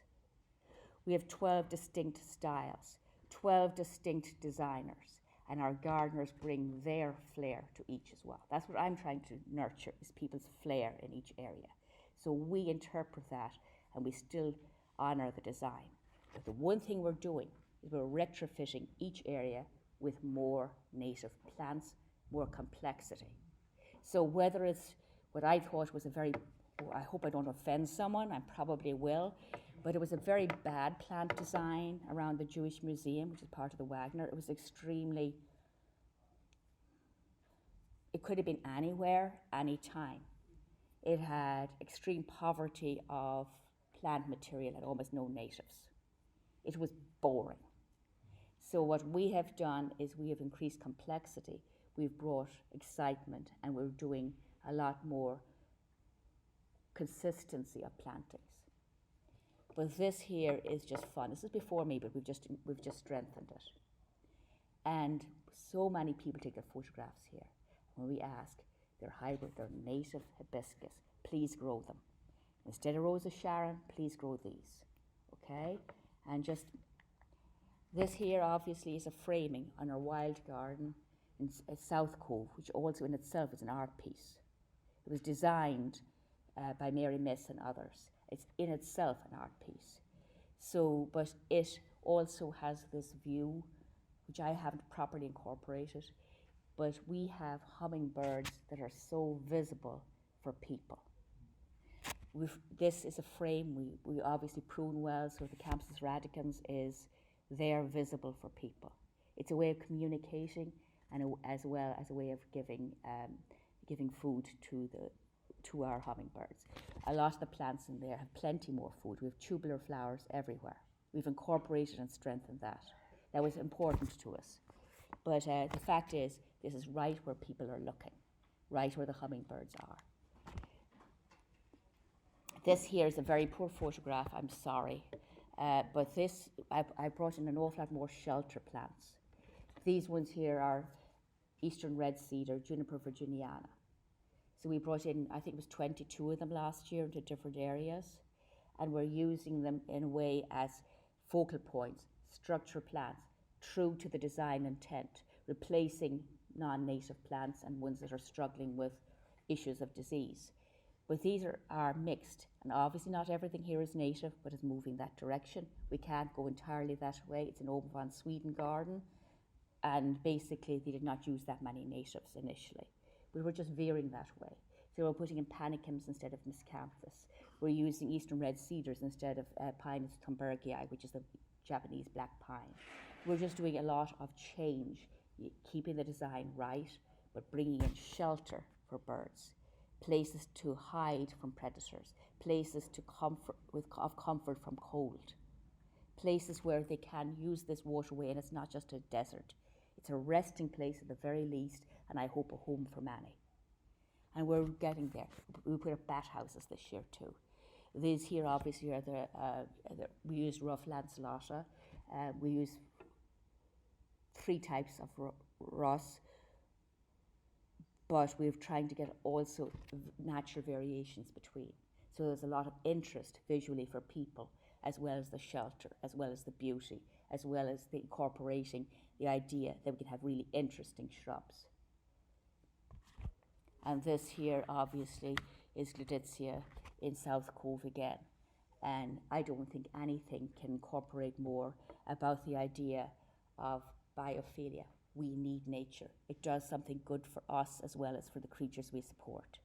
S6: We have 12 distinct styles, 12 distinct designers, and our gardeners bring their flair to each as well. That's what I'm trying to nurture, is people's flair in each area. So we interpret that, and we still honor the design. But the one thing we're doing is we're retrofitting each area with more native plants, more complexity. So whether it's what I thought was a very, I hope I don't offend someone, I probably will, but it was a very bad plant design around the Jewish Museum, which is part of the Wagner. It was extremely, it could have been anywhere, anytime. It had extreme poverty of plant material and almost no natives. It was boring. So what we have done is we have increased complexity. We've brought excitement, and we're doing a lot more consistency of plantings. But this here is just fun. This is before me, but we've just strengthened it. And so many people take their photographs here. When we ask, they're hybrid, they're native hibiscus, please grow them. Instead of Rose of Sharon, please grow these, okay? And just, this here obviously is a framing on our wild garden in South Cove, which also in itself is an art piece. It was designed by Mary Miss and others. It's in itself an art piece. So, but it also has this view, which I haven't properly incorporated, but we have hummingbirds that are so visible for people. This is a frame, we obviously prune well, so the Campus radicans is there visible for people. It's a way of communicating, and as well as a way of giving food to our hummingbirds. A lot of the plants in there have plenty more food. We have tubular flowers everywhere. We've incorporated and strengthened that. That was important to us. But the fact is, this is right where people are looking, right where the hummingbirds are. This here is a very poor photograph, I'm sorry. But this, I brought in an awful lot more shelter plants. These ones here are Eastern Red Cedar, Juniper virginiana. So we brought in, I think it was 22 of them last year into different areas. And we're using them in a way as focal points, structure plants, true to the design intent, replacing non-native plants and ones that are struggling with issues of disease. But these are mixed, and obviously not everything here is native, but is moving that direction. We can't go entirely that way. It's an Obervan Sweden garden, and basically they did not use that many natives initially. We were just veering that way. So we're putting in panicums instead of miscanthus. We're using Eastern Red Cedars instead of Pinus thunbergii, which is the Japanese black pine. We're just doing a lot of change, keeping the design right, but bringing in shelter for birds, places to hide from predators, places to comfort from cold, places where they can use this waterway, and it's not just a desert. It's a resting place at the very least, and I hope a home for many. And we're getting there. We put up bat houses this year too. These here obviously are we use rough lanceolata. We use 3 types of Ross, but we're trying to get also natural variations between. So there's a lot of interest visually for people, as well as the shelter, as well as the beauty, as well as the incorporating the idea that we can have really interesting shrubs. And this here obviously is Gleditsia in South Cove again. And I don't think anything can incorporate more about the idea of biophilia. We need nature. It does something good for us as well as for the creatures we support.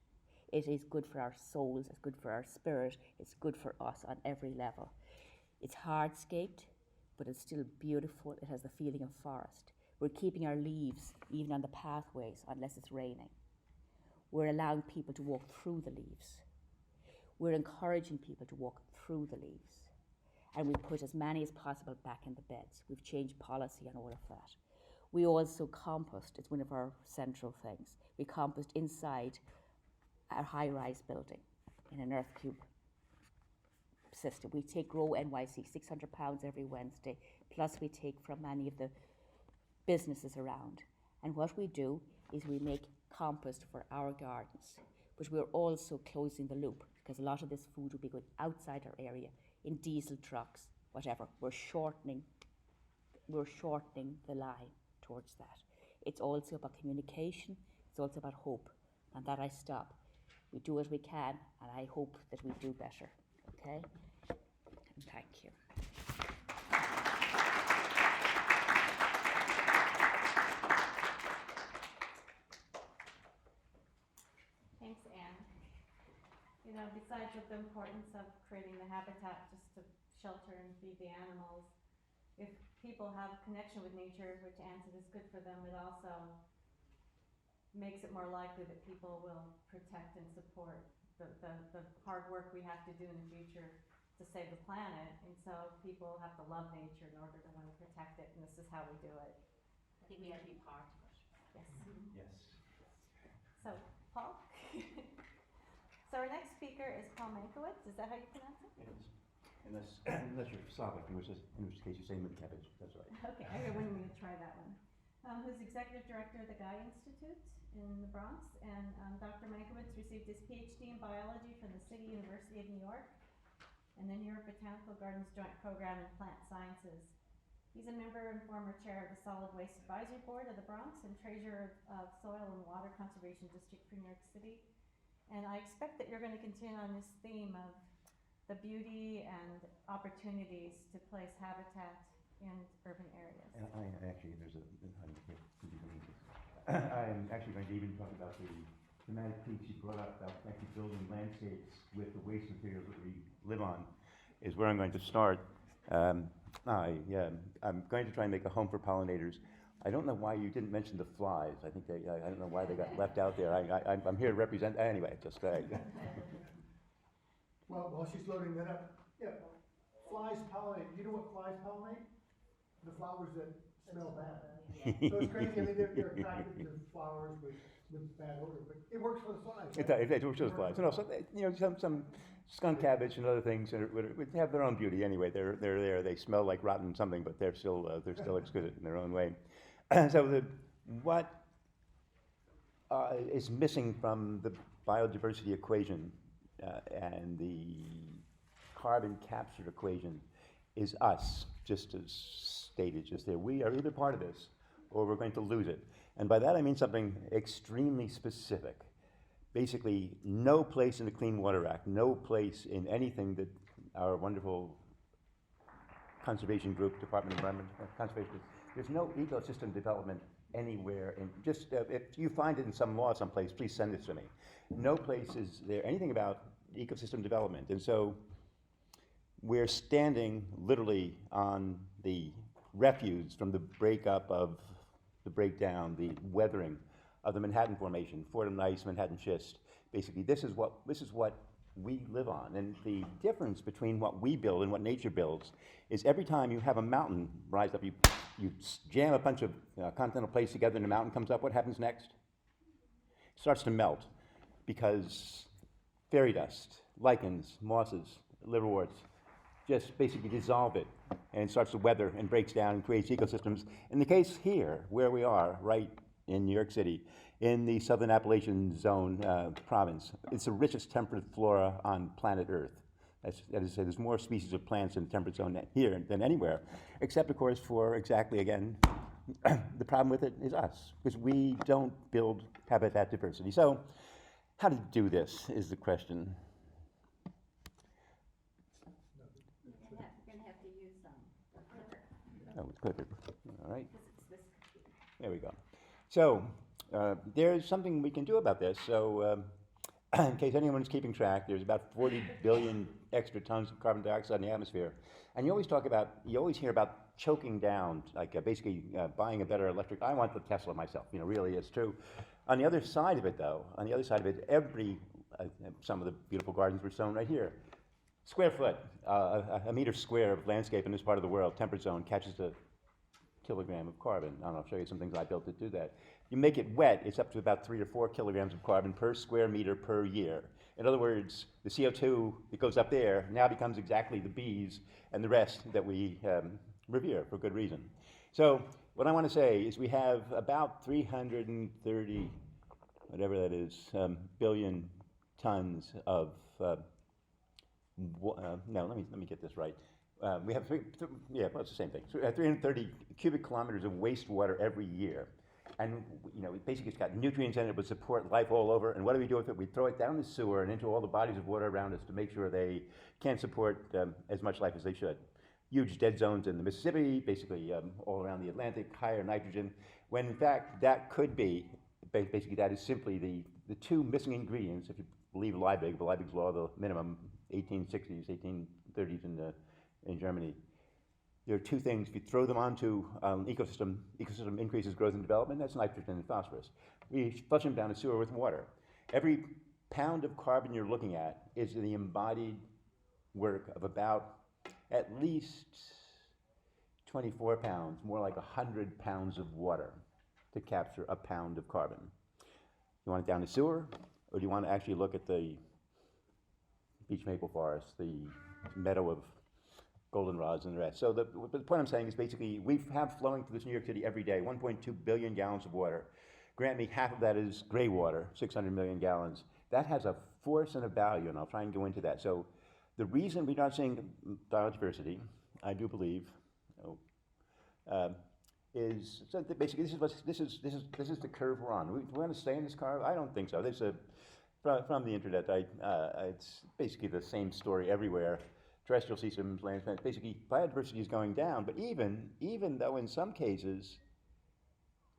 S6: It is good for our souls, it's good for our spirit, it's good for us on every level. It's hardscaped, but it's still beautiful. It has the feeling of forest. We're keeping our leaves even on the pathways unless it's raining. We're allowing people to walk through the leaves. We're encouraging people to walk through the leaves. And we put as many as possible back in the beds. We've changed policy on all of that. We also compost. It's one of our central things. We compost inside our high-rise building in an earth cube system. We take Grow NYC, £600 every Wednesday, plus we take from many of the businesses around. And what we do is we make compost for our gardens, but we're also closing the loop, because a lot of this food will be going outside our area in diesel trucks, whatever. We're shortening the line towards that. It's also about communication, it's also about hope, and that I stop. We do what we can, and I hope that we do better, okay? And thank you.
S1: Thanks, Anne. You know, besides the importance of creating the habitat just to shelter and feed the animals, if people have a connection with nature, which Anne said is good for them, it also makes it more likely that people will protect and support the hard work we have to do in the future to save the planet. And so people have to love nature in order to want to protect it, and this is how we do it.
S6: I think we have to be part of it.
S1: Yes.
S7: Yes.
S1: So, Paul? So our next speaker is Paul Mankiewicz. Is that how you pronounce it?
S7: It is. Unless you're Slavic, in which case you say Mankiewicz. That's right.
S1: Okay, I wouldn't even try that one. Who's executive director of the Gaia Institute in the Bronx, and Dr. Mankiewicz received his PhD in biology from the City University of New York and the New York Botanical Gardens Joint Program in Plant Sciences. He's a member and former chair of the Solid Waste Advisory Board of the Bronx and treasurer of Soil and Water Conservation District for New York City. And I expect that you're going to continue on this theme of the beauty and opportunities to place habitat in urban areas.
S7: And I actually, I'm actually going to even talk about the thematic piece you brought up about actually building landscapes with the waste materials that we live on, is where I'm going to start. I'm going to try and make a home for pollinators. I don't know why you didn't mention the flies. I think I don't know why they got left out there. I'm here to represent, anyway, just
S5: Well, while she's loading that up, yeah, flies pollinate. You know what flies pollinate? The flowers that smell bad. So it's crazy. I mean, they're attracted to flowers with bad odor, but it works for the flies. Right?
S7: It works for the flies. No, so some skunk cabbage and other things they have their own beauty anyway. They're there. They smell like rotten something, but they're still exquisite in their own way. So what is missing from the biodiversity equation and the carbon capture equation is us, just as stated just there. We are either part of this or we're going to lose it. And by that I mean something extremely specific. Basically, no place in the Clean Water Act, no place in anything that our wonderful conservation group, Department of Environment, Conservation, there's no ecosystem development anywhere. And just if you find it in some law someplace, please send it to me. No place is there anything about ecosystem development. And so we're standing literally on the refuse from the breakup of the breakdown, the weathering of the Manhattan Formation, Fordham Gneiss, Manhattan Schist. Basically, this is what we live on. And the difference between what we build and what nature builds is every time you have a mountain rise up, you jam a bunch of continental plates together and the mountain comes up, what happens next? It starts to melt because fairy dust, lichens, mosses, liverworts just basically dissolve it, and it starts to weather and breaks down and creates ecosystems. In the case here, where we are, right in New York City, in the Southern Appalachian Zone province, it's the richest temperate flora on planet Earth. That is to say, there's more species of plants in the temperate zone here than anywhere, except, of course, for exactly, again, the problem with it is us, because we don't build habitat diversity. So, how to do this is the question.
S1: You're going to have to use
S7: Oh, it's clicker. All right. There we go. So there's something we can do about this. So in case anyone's keeping track, there's about 40 billion extra tons of carbon dioxide in the atmosphere. And you always hear about choking down, like basically buying a better electric. I want the Tesla myself, really, it's true. On the other side of it, though, some of the beautiful gardens were shown right here. Square foot, a meter square of landscape in this part of the world, temperate zone, catches a kilogram of carbon. I'll show you some things I built to do that. You make it wet, it's up to about 3 or 4 kilograms of carbon per square meter per year. In other words, the CO2 that goes up there now becomes exactly the bees and the rest that we revere for good reason. So what I want to say is we have about 330, whatever that is, billion tons of, no, let me get this right. We have well, it's the same thing. So 330 cubic kilometers of wastewater every year. And basically it's got nutrients in it, would support life all over. And what do we do with it? We throw it down the sewer and into all the bodies of water around us to make sure they can't support as much life as they should. Huge dead zones in the Mississippi, basically all around the Atlantic, higher nitrogen, when in fact that could be, basically that is simply the two missing ingredients, if you believe Liebig's law, the minimum 1860s, 1830s in Germany. There are two things. If you throw them onto ecosystem increases growth and development, that's nitrogen and phosphorus. We flush them down a sewer with water. Every pound of carbon you're looking at is the embodied work of about at least 24 pounds, more like 100 pounds of water to capture a pound of carbon. You want it down the sewer, or do you want to actually look at the beech maple forest, the meadow of goldenrods and the rest? So the point I'm saying is basically we have flowing through this New York City every day 1.2 billion gallons of water. Grant me half of that is gray water, 600 million gallons. That has a force and a value, and I'll try and go into that. So the reason we're not seeing biodiversity, I do believe, is so that basically this is the curve we're on. We want to stay in this curve? I don't think so. There's from the internet. It's basically the same story everywhere. Terrestrial systems, land plants, basically biodiversity is going down, but even though in some cases,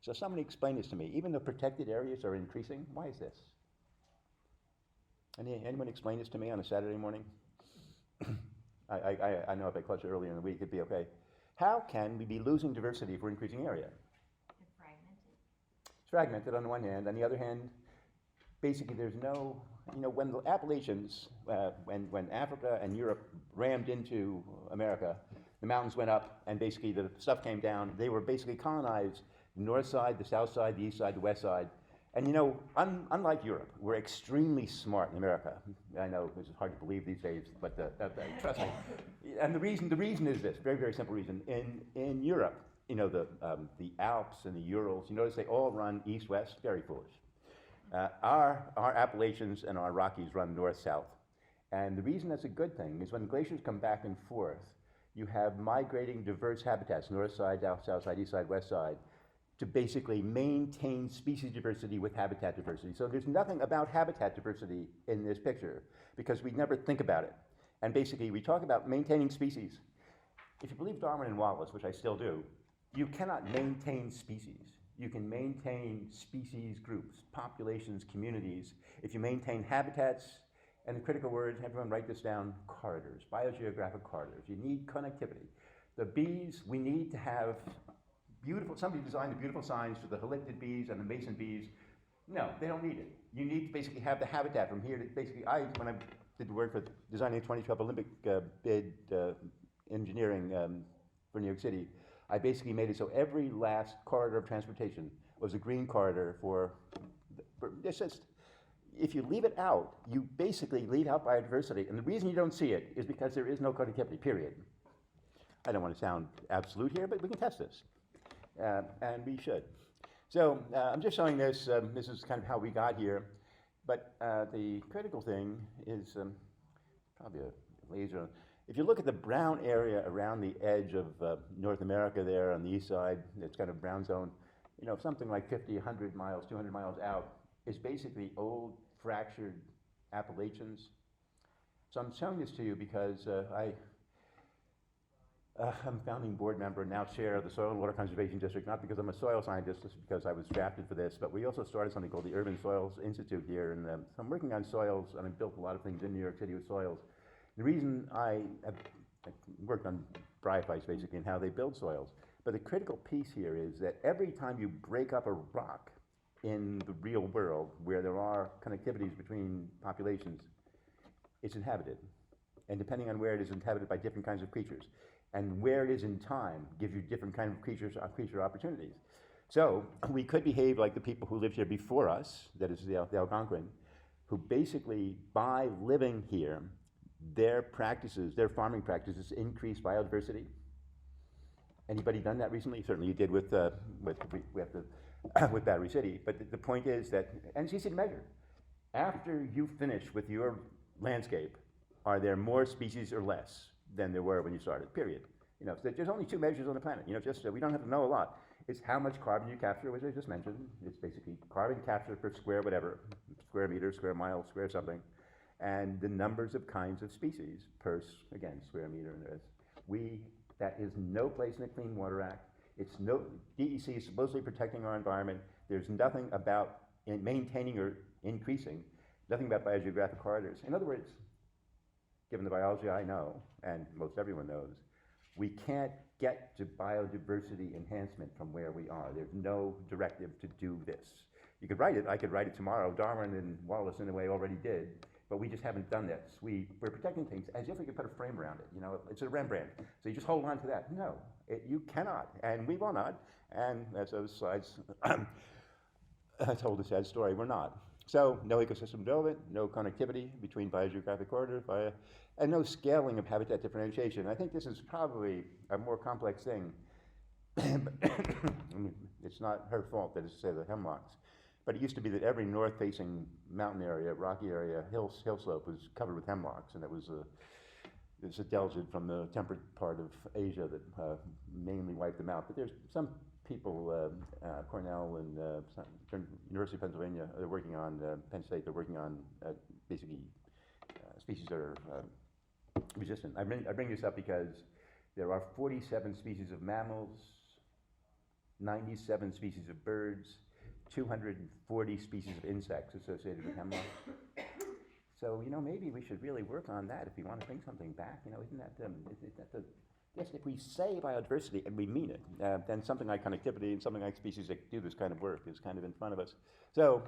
S7: so somebody explain this to me, even though protected areas are increasing, why is this? Anyone explain this to me on a Saturday morning? I know if I clutch it earlier in the week, it'd be okay. How can we be losing diversity if we're increasing area?
S6: It's fragmented.
S7: It's fragmented on the one hand. On the other hand, basically there's no, when the Appalachians, when Africa and Europe rammed into America, the mountains went up and basically the stuff came down. They were basically colonized, the north side, the south side, the east side, the west side. And unlike Europe, we're extremely smart in America. I know this is hard to believe these days, but trust me. And the reason is this, very, very simple reason. In Europe, the Alps and the Urals, you notice they all run east-west, very foolish. Our Appalachians and our Rockies run north-south. And the reason that's a good thing is when glaciers come back and forth, you have migrating diverse habitats, north side, south side, east side, west side, to basically maintain species diversity with habitat diversity. So there's nothing about habitat diversity in this picture because we never think about it. And basically we talk about maintaining species. If you believe Darwin and Wallace, which I still do, you cannot maintain species. You can maintain species groups, populations, communities, if you maintain habitats, and the critical word, everyone write this down, corridors, biogeographic corridors. You need connectivity. The bees, we need to have beautiful, somebody designed the beautiful signs for the halictid bees and the mason bees. No, they don't need it. You need to basically have the habitat from here to basically, when I did the work for designing the 2012 Olympic bid engineering for New York City, I basically made it so every last corridor of transportation was a green corridor for it's just, if you leave it out, you basically leave out biodiversity. And the reason you don't see it is because there is no connectivity, period. I don't want to sound absolute here, but we can test this. And we should. So I'm just showing this. This is kind of how we got here. But the critical thing is probably a laser. If you look at the brown area around the edge of North America there on the east side, it's kind of brown zone, something like 50, 100 miles, 200 miles out is basically old, fractured Appalachians. So I'm showing this to you because I'm a founding board member and now chair of the Soil and Water Conservation District, not because I'm a soil scientist, just because I was drafted for this, but we also started something called the Urban Soils Institute here, and so I'm working on soils, and I've built a lot of things in New York City with soils. The reason I worked on bryophytes basically and how they build soils, but the critical piece here is that every time you break up a rock in the real world where there are connectivities between populations, it's inhabited. And depending on where it is inhabited by different kinds of creatures. And where it is in time gives you different kinds of creature opportunities. So we could behave like the people who lived here before us, that is the Algonquin, who basically, by living here, their practices, their farming practices increase biodiversity. Anybody done that recently? Certainly you did with Battery City. But the point is that, and it's easy to measure. After you finish with your landscape, are there more species or less than there were when you started, period? You know, so there's only two measures on the planet. You know, just we don't have to know a lot. It's how much carbon you capture, which I just mentioned. It's basically carbon capture per square whatever, square meter, square mile, square something, and the numbers of kinds of species per, again, square meter and the rest. That is no place in the Clean Water Act. It's no, DEC is supposedly protecting our environment. There's nothing about maintaining or increasing, nothing about biogeographic corridors. In other words, given the biology I know, and most everyone knows, we can't get to biodiversity enhancement from where we are. There's no directive to do this. You could write it, I could write it tomorrow. Darwin and Wallace in a way already did, but we just haven't done this. We're protecting things as if we could put a frame around it. You know, it's a Rembrandt, so you just hold on to that. No, you cannot, and we will not. And as those slides told a sad story, we're not. So no ecosystem development, no connectivity between biogeographic corridors, and no scaling of habitat differentiation. I think this is probably a more complex thing. I mean, it's not her fault that it's, say, the hemlocks. But it used to be that every north-facing mountain area, rocky area, hill slope was covered with hemlocks, and it was a delgid from the temperate part of Asia that mainly wiped them out. But there's some people, Cornell and University of Pennsylvania, they're working on, Penn State, they're working on basically species that are resistant. I bring this up because there are 47 species of mammals, 97 species of birds, 240 species of insects associated with hemlock. So, you know, maybe we should really work on that if we want to bring something back. You know, isn't that yes, if we say biodiversity and we mean it, then something like connectivity and something like species that do this kind of work is kind of in front of us. So,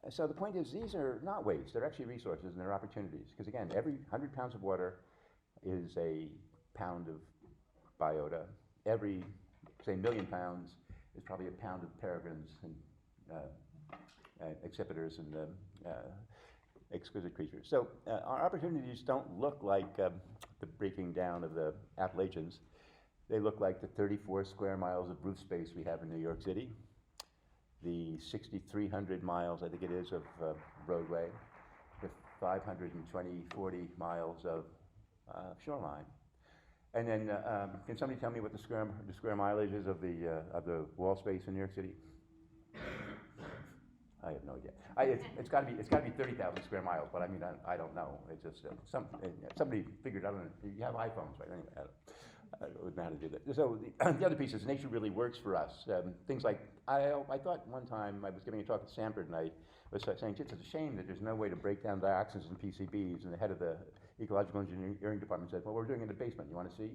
S7: so the point is, these are not waste. They're actually resources and they're opportunities. Because again, every 100 pounds of water is a pound of biota. Every, say, 1,000,000 pounds is probably a pound of peregrines and accipiters and exquisite creatures. So our opportunities don't look like the breaking down of the Appalachians. They look like the 34 square miles of roof space we have in New York City, the 6,300 miles, I think it is, of roadway, the 40 miles of shoreline. And then, can somebody tell me what the square mileage is of the wall space in New York City? I have no idea. It's got to be 30,000 square miles, but I mean, I don't know. It's just somebody figured out. You have iPhones, right? Anyway, I wouldn't know how to do that. So the other piece is nature really works for us. Things like I thought one time I was giving a talk at Stanford, and I was saying, it's a shame that there's no way to break down dioxins and PCBs, and the head of the ecological engineering department said, well, we're doing it in the basement. You want to see?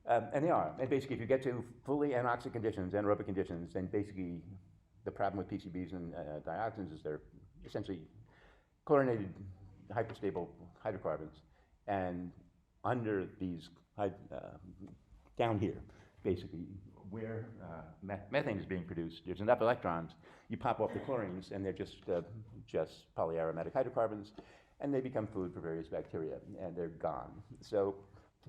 S7: And they are. And basically, if you get to fully anoxic conditions, anaerobic conditions, then basically the problem with PCBs and dioxins is they're essentially chlorinated, hyperstable hydrocarbons. And under these, down here, basically, where methane is being produced, there's enough electrons, you pop off the chlorines, and they're just polyaromatic hydrocarbons, and they become food for various bacteria, and they're gone. So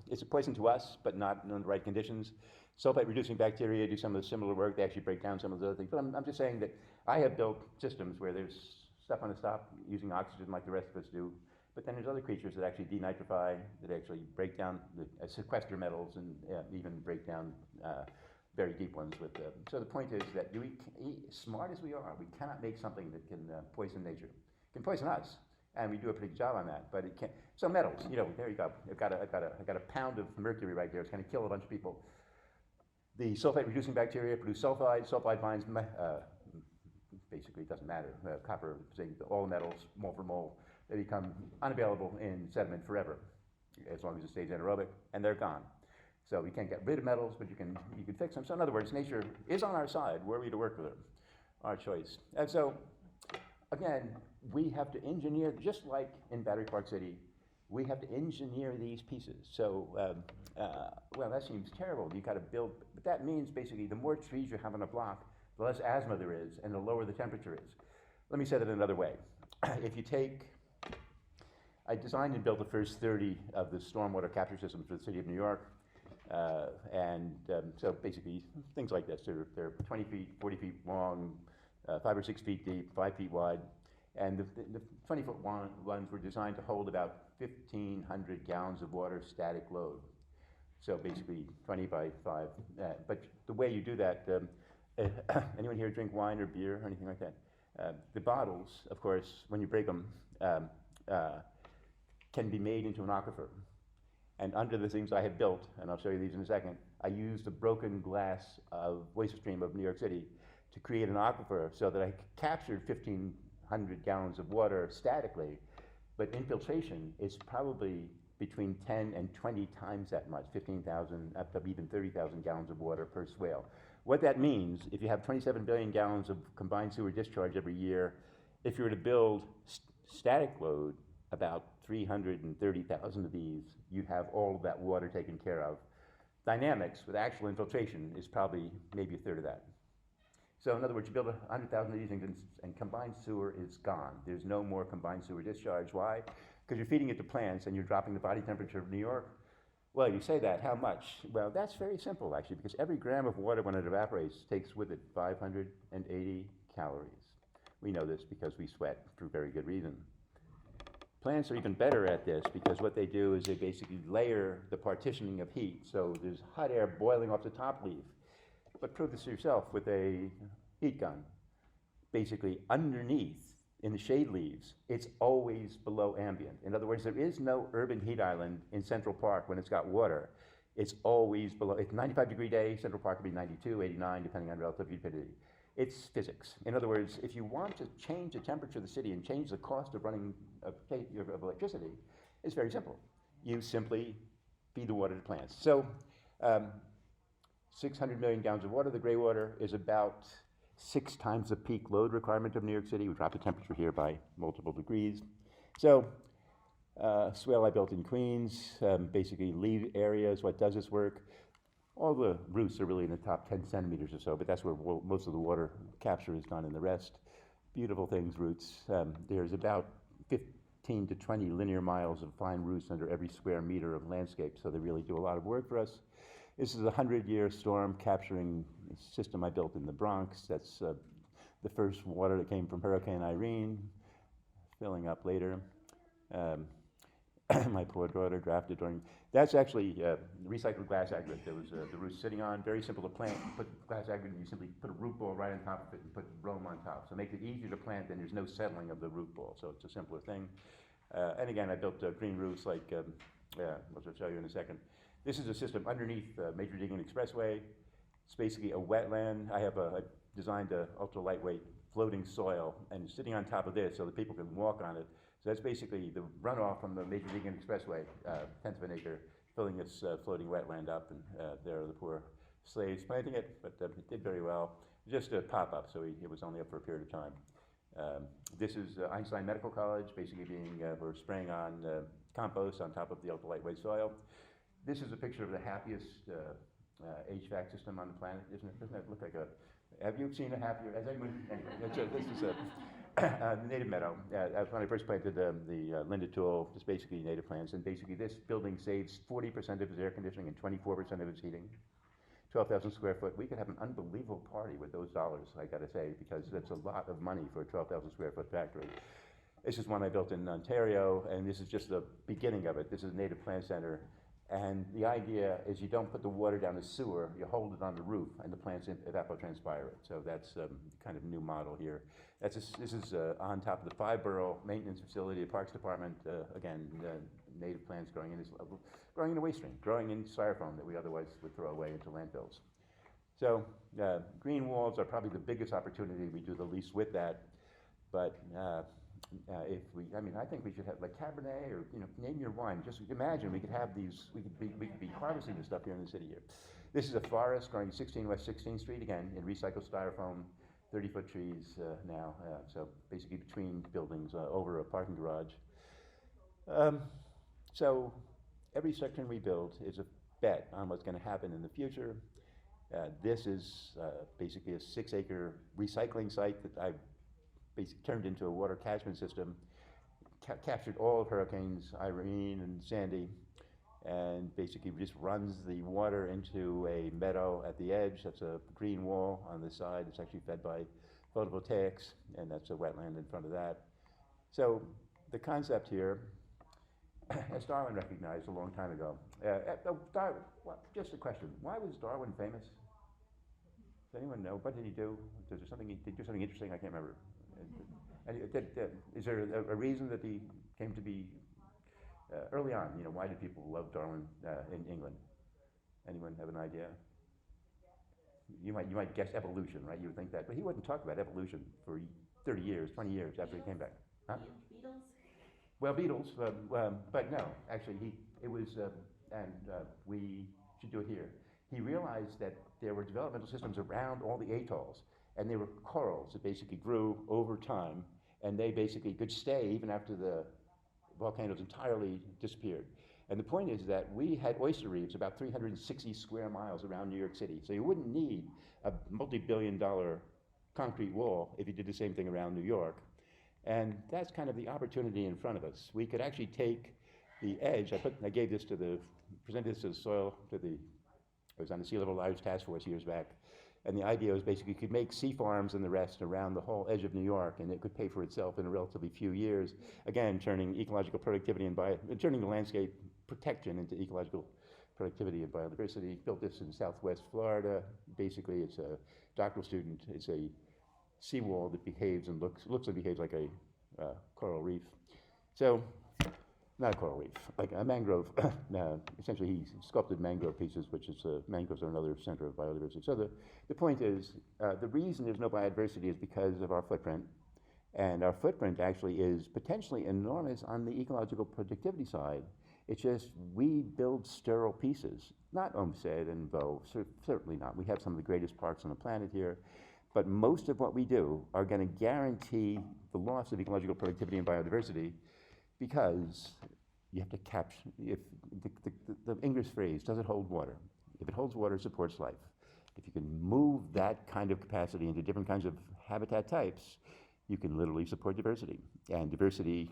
S7: it's a poison to us, but not in the right conditions. Sulfate-reducing bacteria do some of the similar work. They actually break down some of the other things. But I'm just saying that I have built systems where there's stuff on the top using oxygen like the rest of us do. But then there's other creatures that actually denitrify, that actually break down, sequester metals, and even break down very deep ones with so the point is that smart as we are, we cannot make something that can poison nature. It can poison us, and we do a pretty good job on that, but it can't. So metals, you know, there you go. I've got a pound of mercury right there. It's going to kill a bunch of people. The sulfate-reducing bacteria produce sulfide. Sulfide binds, basically it doesn't matter, copper, zinc, all the metals, mole for mole. They become unavailable in sediment forever, as long as it stays anaerobic, and they're gone. So we can't get rid of metals, but you can fix them. So in other words, nature is on our side. Were we to work with her? Our choice. And so, again, we have to engineer, just like in Battery Park City, We have to engineer these pieces. So, well, that seems terrible. You've got to build, but that means basically the more trees you have on a block, the less asthma there is, and the lower the temperature is. Let me say that another way. If you take, I designed and built the first 30 of the stormwater capture systems for the city of New York. So basically things like this. They're 20 feet, 40 feet long, 5 or 6 feet deep, 5 feet wide. And the 20-foot ones were designed to hold about 1,500 gallons of water static load. So basically 20 by 5. But the way you do that, anyone here drink wine or beer or anything like that? The bottles, of course, when you break them, can be made into an aquifer. And under the things I have built, and I'll show you these in a second, I used the broken glass of waste stream of New York City to create an aquifer so that I captured 1,500 gallons of water statically, but infiltration is probably between 10 and 20 times that much, 15,000 up to even 30,000 gallons of water per swale. What that means, if you have 27 billion gallons of combined sewer discharge every year, if you were to build static load, about 330,000 of these, you'd have all of that water taken care of. Dynamics with actual infiltration is probably maybe a third of that. So in other words, you build 100,000 of these things and combined sewer is gone. There's no more combined sewer discharge. Why? Because you're feeding it to plants and you're dropping the body temperature of New York. Well, you say that, how much? Well, that's very simple actually, because every gram of water when it evaporates takes with it 580 calories. We know this because we sweat for very good reason. Plants are even better at this because what they do is they basically layer the partitioning of heat. So there's hot air boiling off the top leaf. But prove this to yourself with a heat gun. Basically underneath, in the shade leaves, it's always below ambient. In other words, there is no urban heat island in Central Park when it's got water. It's always below. It's 95-degree day, Central Park will be 92, 89, depending on relative humidity. It's physics. In other words, if you want to change the temperature of the city and change the cost of running of electricity, it's very simple. You simply feed the water to plants. So 600 million gallons of water. The gray water is about 6 times the peak load requirement of New York City. We drop the temperature here by multiple degrees. So swale I built in Queens, basically lead areas. What does this work? All the roots are really in the top 10 centimeters or so, but that's where most of the water capture is done in the rest. Beautiful things, roots. There's about 15 to 20 linear miles of fine roots under every square meter of landscape, so they really do a lot of work for us. This is a 100-year storm capturing system I built in the Bronx. That's the first water that came from Hurricane Irene, filling up later. My poor daughter drafted during. That's actually recycled glass aggregate. There was the roots sitting on. Very simple to plant. Put glass aggregate, you simply put a root ball right on top of it and put brome on top. So it makes it easier to plant, then there's no settling of the root ball. So it's a simpler thing. And again, I built green roofs like, which I'll show you in a second. This is a system underneath Major Digging Expressway. It's basically a wetland. I designed an ultra lightweight floating soil and sitting on top of this so that people can walk on it. So that's basically the runoff from the Major Digging Expressway, 1/10 of an acre, filling this floating wetland up, and there are the poor slaves planting it, but it did very well. Just a pop-up, so it was only up for a period of time. This is Einstein Medical College, basically we're spraying on compost on top of the ultra lightweight soil. This is a picture of the happiest HVAC system on the planet, isn't it? Doesn't that look like have you seen a happier, as anyone, anyway, this is the native meadow. When I first planted the Linda Tool, just basically native plants, and basically this building saves 40% of its air conditioning and 24% of its heating. 12,000 square foot. We could have an unbelievable party with those dollars, I gotta say, because that's a lot of money for a 12,000 square foot factory. This is one I built in Ontario, and this is just the beginning of it. This is a native plant center. And the idea is you don't put the water down the sewer, you hold it on the roof, and the plants evapotranspire it. So that's kind of a new model here. This is on top of the 5-borough maintenance facility, the Parks Department. Again, native plants growing in a waste stream, growing in styrofoam that we otherwise would throw away into landfills. So green walls are probably the biggest opportunity. We do the least with that, but I think we should have like Cabernet or name your wine. Just imagine we could have these. We could be harvesting this stuff here in the city here. This is a forest growing 16 West 16th Street again in recycled styrofoam, 30-foot trees now. So basically between buildings over a parking garage. So every section we build is a bet on what's going to happen in the future. This is basically a 6-acre recycling site that I've basically turned into a water catchment system, captured all of hurricanes Irene and Sandy, and basically just runs the water into a meadow at the edge. That's a green wall on the side. It's actually fed by photovoltaics, and that's a wetland in front of that. So the concept here, as Darwin recognized a long time ago, just a question, why was Darwin famous? Does anyone know? What did he do? Did he do something interesting? I can't remember. Is there a reason that he came to be early on? You know, why did people love Darwin in England? Anyone have an idea? You might guess evolution, right? You would think that, but he wouldn't talk about evolution for 30 years, 20 years after he came back. Huh?
S1: Beetles?
S7: Well, beetles, but no, actually, we should do it here. He realized that there were developmental systems around all the atolls, and they were corals that basically grew over time, and they basically could stay even after the volcanoes entirely disappeared. And the point is that we had oyster reefs about 360 square miles around New York City, so you wouldn't need a multi-billion-dollar concrete wall if you did the same thing around New York. And that's kind of the opportunity in front of us. We could actually take the edge. Presented this to the soil, I was on the Sea Level Rise Task Force years back, and the idea was basically you could make sea farms and the rest around the whole edge of New York, and it could pay for itself in a relatively few years. Again, turning ecological productivity and turning the landscape protection into ecological productivity and biodiversity. Built this in Southwest Florida. Basically, it's a doctoral student. It's a seawall that behaves and looks and behaves like a coral reef. So, not a coral reef, like a mangrove. Essentially, he sculpted mangrove pieces, which is mangroves are another center of biodiversity. So the point is, the reason there's no biodiversity is because of our footprint, and our footprint actually is potentially enormous on the ecological productivity side. It's just we build sterile pieces, not Olmsted and Bow, certainly not. We have some of the greatest parks on the planet here. But most of what we do are going to guarantee the loss of ecological productivity and biodiversity because you have to capture, if the English phrase, does it hold water? If it holds water, it supports life. If you can move that kind of capacity into different kinds of habitat types, you can literally support diversity. And diversity,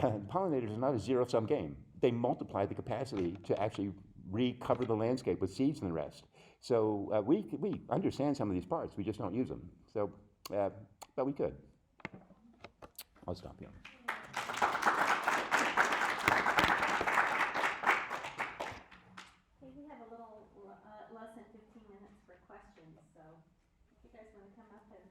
S7: pollinators are not a zero-sum game. They multiply the capacity to actually recover the landscape with seeds and the rest. So we understand some of these parts, we just don't use them. So, but we could. I'll stop here.
S1: Okay, we have a little less than 15 minutes for questions, so if you guys want to come up and.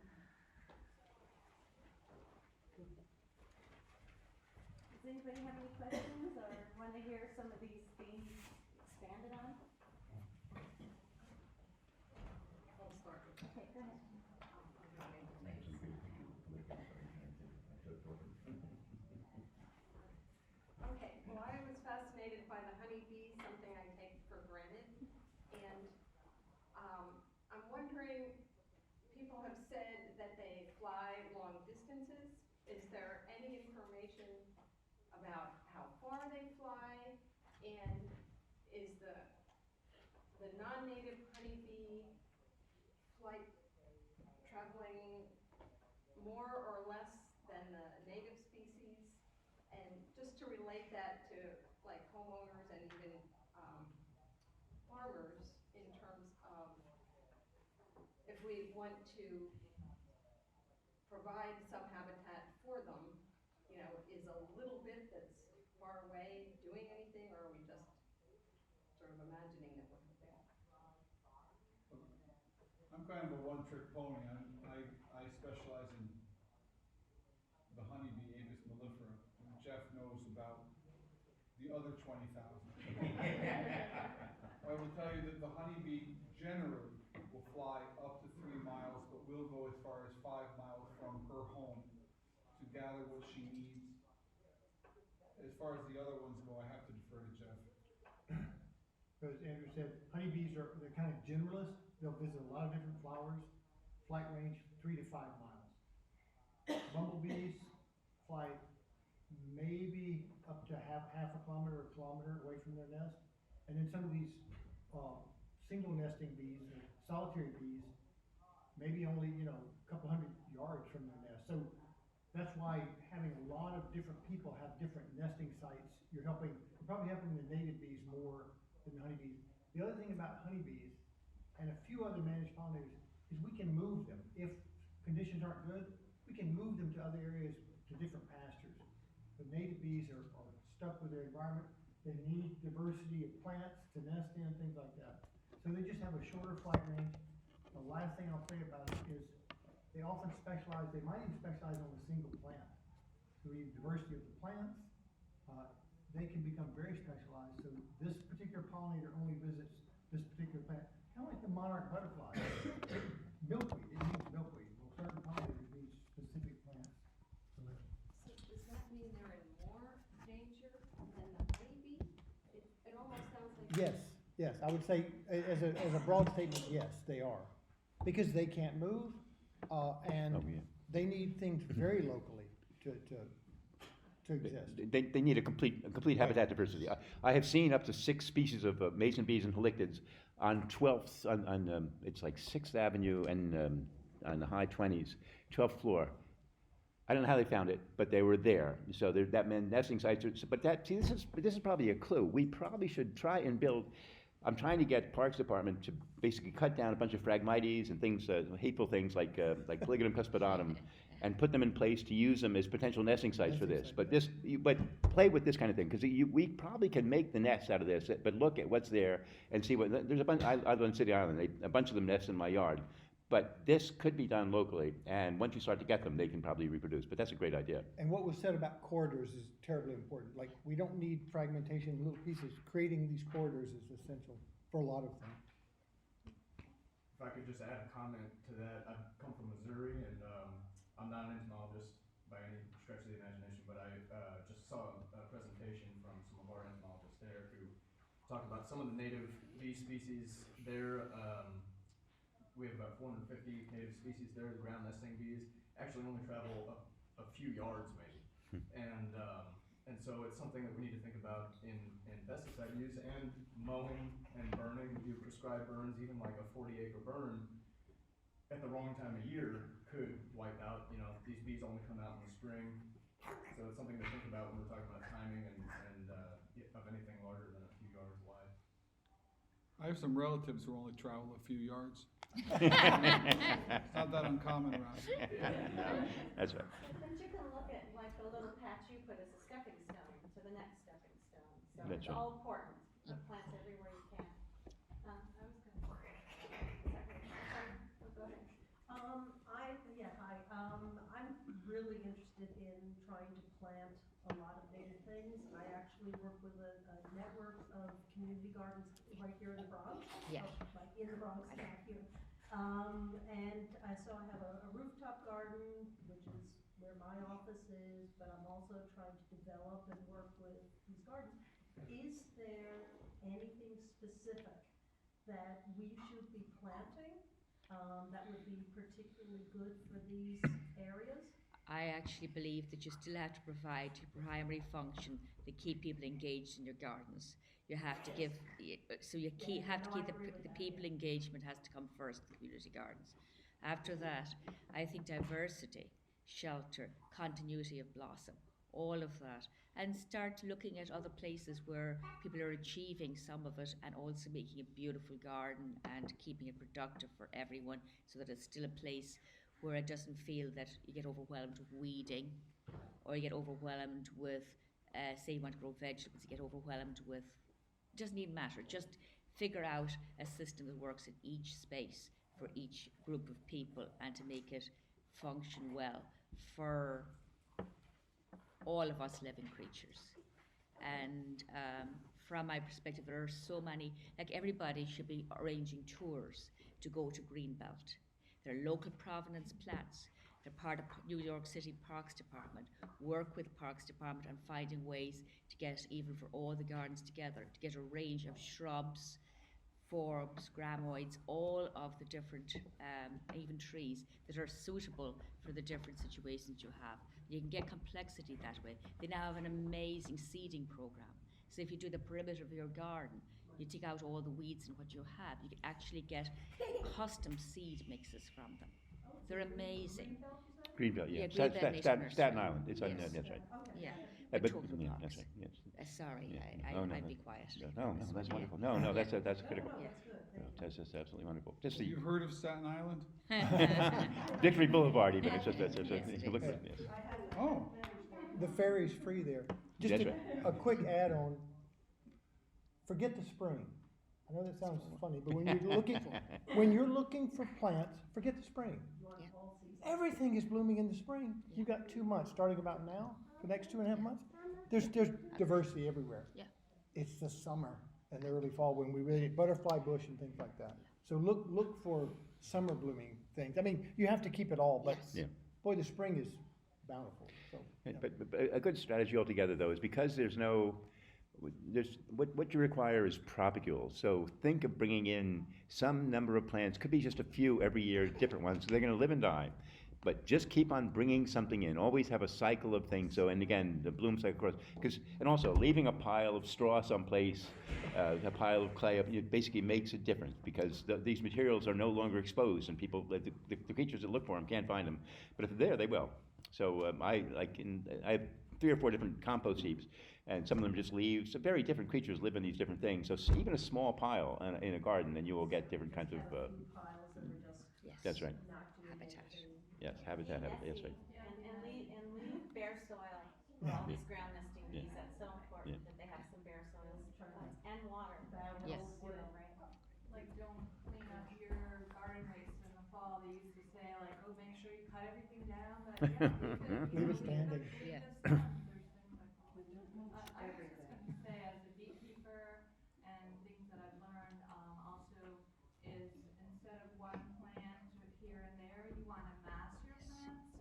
S1: Does anybody have any questions or want to hear some of these things expanded on?
S4: I'll start.
S1: Okay, go ahead.
S4: Okay, well, I was fascinated by the honeybee, something I take for granted. And I'm wondering, people have said that they fly long distances. Is there any information about how far they fly? And is the non-native honeybee flight traveling more or less than the native species? And just to relate that to like homeowners and even farmers in terms of if we want to provide some habitat for them, you know, is a little bit that's far away doing anything, or are we just sort of imagining that we're there?
S2: I'm kind of a one-trick pony. I specialize in the honeybee, Avis mellifera. And Jeff knows about the other 20,000. I will tell you that the honeybee generally will fly up to 3 miles, but will go as far as 5 miles from her home to gather what she needs. As far as the other ones go, I have to defer to Jeff.
S5: As Andrew said, honeybees they're kind of generalists. They'll visit a lot of different flowers. Flight range 3 to 5 miles. Bumblebees fly maybe up to half a kilometer or kilometer away from their nest. And then some of these single nesting bees, or solitary bees, maybe only, a couple hundred yards from their nest. So that's why having a lot of different people have different nesting sites, you're probably helping the native bees more than the honeybees. The other thing about honeybees and a few other managed pollinators is we can move them. If conditions aren't good, we can move them to other areas, to different pastures. The native bees are stuck with their environment. They need diversity of plants to nest in, things like that. So they just have a shorter flight range. The last thing I'll say about it is they often specialize, they might even specialize on a single plant. So we have diversity of the plants. They can become very specialized. So this particular pollinator only visits this particular plant. Kind of like the monarch butterfly. Milkweed, it needs milkweed. Well, certain pollinators need specific plants.
S4: So does that mean they're in more danger than the honeybee? It almost sounds like.
S5: Yes, I would say, as a broad statement, yes, they are. Because they can't move, and they need things very locally to exist.
S7: They need a complete habitat diversity. I have seen up to 6 species of mason bees and halictids on 12th, it's like 6th Avenue and on the high 20s, 12th floor. I don't know how they found it, but they were there. So that meant nesting sites. But this is probably a clue. We probably should try and build. I'm trying to get Parks Department to basically cut down a bunch of Phragmites and things, hateful things like Polygonum cuspidatum, and put them in place to use them as potential nesting sites for this. But play with this kind of thing, because we probably can make the nests out of this. But look at what's there and see what there's a bunch. I live on City Island. A bunch of them nest in my yard. But this could be done locally, and once you start to get them, they can probably reproduce. But that's a great idea.
S5: And what was said about corridors is terribly important. Like, we don't need fragmentation in little pieces. Creating these corridors is essential for a lot of things.
S8: If I could just add a comment to that, I come from Missouri, and I'm not an entomologist by any stretch of the imagination, but I just saw a presentation from some of our entomologists there who talked about some of the native bee species there. We have about 450 native species there. The ground nesting bees actually only travel a few yards, maybe, and so it's something that we need to think about in pesticide use and mowing and burning. You prescribe burns, even like a 40-acre burn at the wrong time of year could wipe out. These bees only come out in the spring, so it's something to think about when we're talking about timing and of anything larger than a few yards wide.
S2: I have some relatives who only travel a few yards. It's not that uncommon around here.
S7: That's right.
S1: But you can look at like the little patch you put as a stepping stone to the next stepping stone. So
S7: That's
S1: it's
S7: right.
S1: all important. Put plants everywhere you can. I was going to. Go ahead.
S9: Hi. I'm really interested in trying to plant a lot of native things. I actually work with a network of community gardens right here in the Bronx.
S6: Yeah.
S9: Like in the Bronx, not here. So I have a rooftop garden, which is where my office is, but I'm also trying to develop and work with these gardens. Is there anything specific that we should be planting that would be particularly good for these areas?
S6: I actually believe that you still have to provide your primary function to keep people engaged in your gardens. You have to give, so you have to keep the people engagement has to come first in community gardens. After that, I think diversity, shelter, continuity of blossom, all of that, and start looking at other places where people are achieving some of it and also making a beautiful garden and keeping it productive for everyone so that it's still a place where it doesn't feel that you get overwhelmed with weeding or you get overwhelmed with, say you want to grow vegetables, you get overwhelmed with, it doesn't even matter, just figure out a system that works in each space for each group of people and to make it function well for all of us living creatures. And from my perspective, there are so many, like everybody should be arranging tours to go to Greenbelt. They're local provenance plants. They're part of New York City Parks Department. Work with Parks Department on finding ways to get, even for all the gardens together, to get a range of shrubs forbs, gramoids, all of the different, even trees that are suitable for the different situations you have. You can get complexity that way. They now have an amazing seeding program. So if you do the perimeter of your garden, you take out all the weeds and what you have, you can actually get custom seed mixes from them. They're amazing.
S7: Greenbelt, yeah.
S6: Yeah, Greenbelt Nature
S7: Staten
S6: Nursery.
S7: Island, it's on,
S6: Yes.
S7: that's right.
S6: Yeah,
S7: But,
S6: but total
S7: yeah,
S6: Bronx.
S7: that's right, yes.
S6: Sorry,
S7: Yeah.
S6: I,
S7: Oh, no,
S6: I'd
S7: no.
S6: be quiet.
S7: No, that's
S6: Yeah.
S7: wonderful. No, that's critical.
S6: Yeah.
S7: No, that's absolutely wonderful. Just
S2: Have you
S7: the
S2: heard of Staten Island?
S7: Victory Boulevard even, it's just,
S6: Yes, it
S7: look
S6: is.
S7: at it, yes.
S2: Oh,
S5: The ferry's free there. Just
S7: That's
S5: a,
S7: right.
S5: a quick add-on. Forget the spring. I know that sounds funny, but when you're looking for plants, forget the spring. Everything is blooming in the spring. You got 2 months, starting about now, the next 2.5 months. There's diversity everywhere.
S6: Yeah.
S5: It's the summer and the early fall when we really butterfly bush and things like that. So look for summer blooming things. I mean, you have to keep it all, but
S7: Yeah.
S5: boy, the spring is bountiful. So yeah.
S7: But a good strategy altogether, though, is because there's what you require is propagules. So think of bringing in some number of plants, could be just a few every year, different ones. They're going to live and die. But just keep on bringing something in. Always have a cycle of things. So, and again, the bloom cycle, of course, and also leaving a pile of straw someplace, a pile of clay, it basically makes a difference because these materials are no longer exposed, and people, the creatures that look for them can't find them. But if they're there, they will. So I have 3 or 4 different compost heaps, and some of them just leaves. So very different creatures live in these different things. So even a small pile in a garden, and you will get different kinds of.
S9: Piles that were just
S6: Yes.
S7: That's right.
S9: knocked in.
S6: Habitat.
S7: Yes, habitat. That's right.
S1: And leave bare soil for all these ground nesting bees.
S7: Yeah.
S1: That's so important
S7: Yeah.
S1: that they have some bare soils and water.
S6: Yes.
S4: Like, don't clean up your garden waste in the fall. They used to say, like, oh, make sure you cut everything down, but yeah,
S5: Leave it standing.
S6: Yeah.
S4: There's things like that. I was just gonna say, as a beekeeper, and things that I've learned, also is instead of one plant here and there, you wanna mass your plants,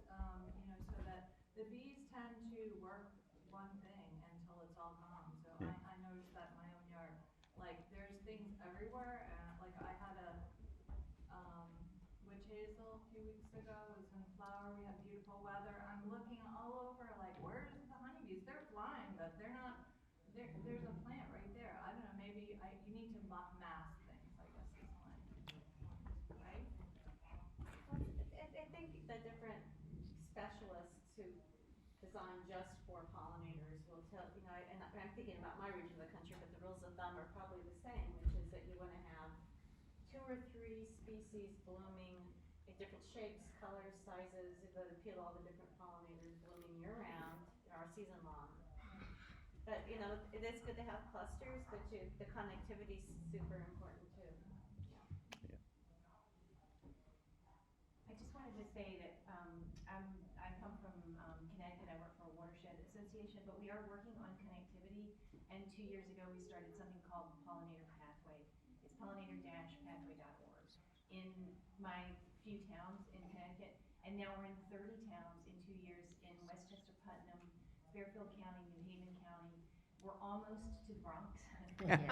S4: so that the bees tend to work one thing until it's all gone. So
S7: Yeah.
S4: I noticed that in my own yard, like, there's things everywhere, like I had a, witch hazel a few weeks ago, was in flower, we had beautiful weather, I'm looking all over, like, where's the honeybees? They're flying, but they're not, there's a plant right there, I don't know, maybe you need to mass things, I guess is my, right?
S1: I think the different specialists who design just for pollinators will tell, and I'm thinking about my region of the country, but the rules of thumb are probably the same, which is that you want to have 2 or 3 species blooming in different shapes, colors, sizes, that appeal to all the different pollinators blooming year-round, or season long. But, it is good to have clusters, but the connectivity is super important too.
S10: I just wanted to say that I come from Connecticut. I work for a watershed association, but we are working on connectivity. And 2 years ago, we started something called Pollinator Pathway. It's pollinator-pathway.org in my few towns in Connecticut, and now we're in 30 towns in 2 years in Westchester, Putnam, Fairfield County, New Haven County. We're almost to Bronx. And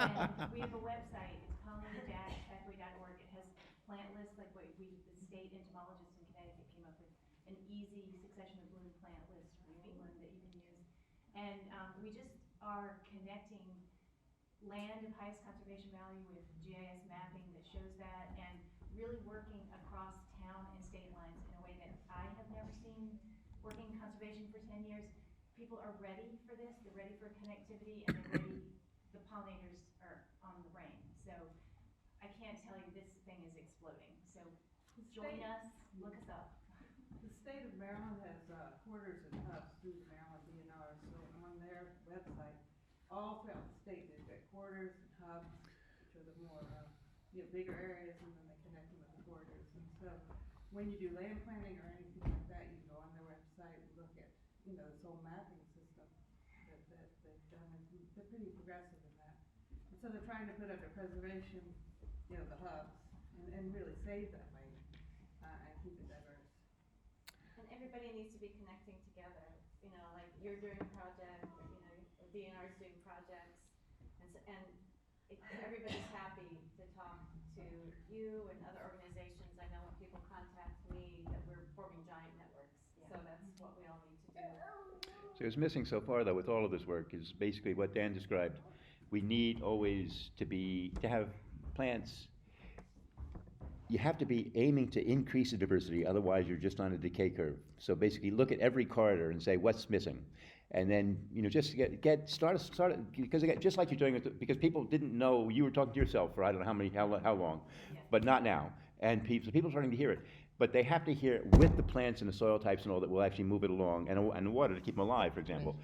S10: we have a website. It's pollinator-pathway.org. It has plant lists like what the state entomologists in Connecticut came up with, an easy succession of blooming plant list from England that you can use. And we just are connecting land of highest conservation value with GIS mapping that shows that, and really working across town and state lines in a way that I have never seen. Working in conservation for 10 years, people are ready for this. They're ready for connectivity, and they're ready. The pollinators are on the brain. So I can't tell you, this thing is exploding. So join us, look us up.
S11: The state of Maryland has quarters and hubs through the Maryland DNR, so on their website, all throughout the state, they've got quarters and hubs, which are the more, bigger areas, and then they connect them with the quarters. And so when you do land planning or anything like that, you go on their website and look at, this whole mapping system that they've done. And they're pretty progressive in that. And so they're trying to put under preservation, the hubs, and really save that land, and keep it diverse.
S1: And everybody needs to be connecting together, like you're doing a project, or DNR's doing projects, and everybody's happy to talk you and other organizations, I know when people contact me that we're forming giant networks. So that's what we all need to do.
S7: So what's missing so far, though, with all of this work is basically what Dan described. We need always to have plants. You have to be aiming to increase the diversity, otherwise you're just on a decay curve. So basically look at every corridor and say what's missing. And then, just start because again, just like you're doing it, because people didn't know, you were talking to yourself for I don't know how long, but not now. And people are starting to hear it. But they have to hear it with the plants and the soil types and all that will actually move it along, and the water to keep them alive, for example.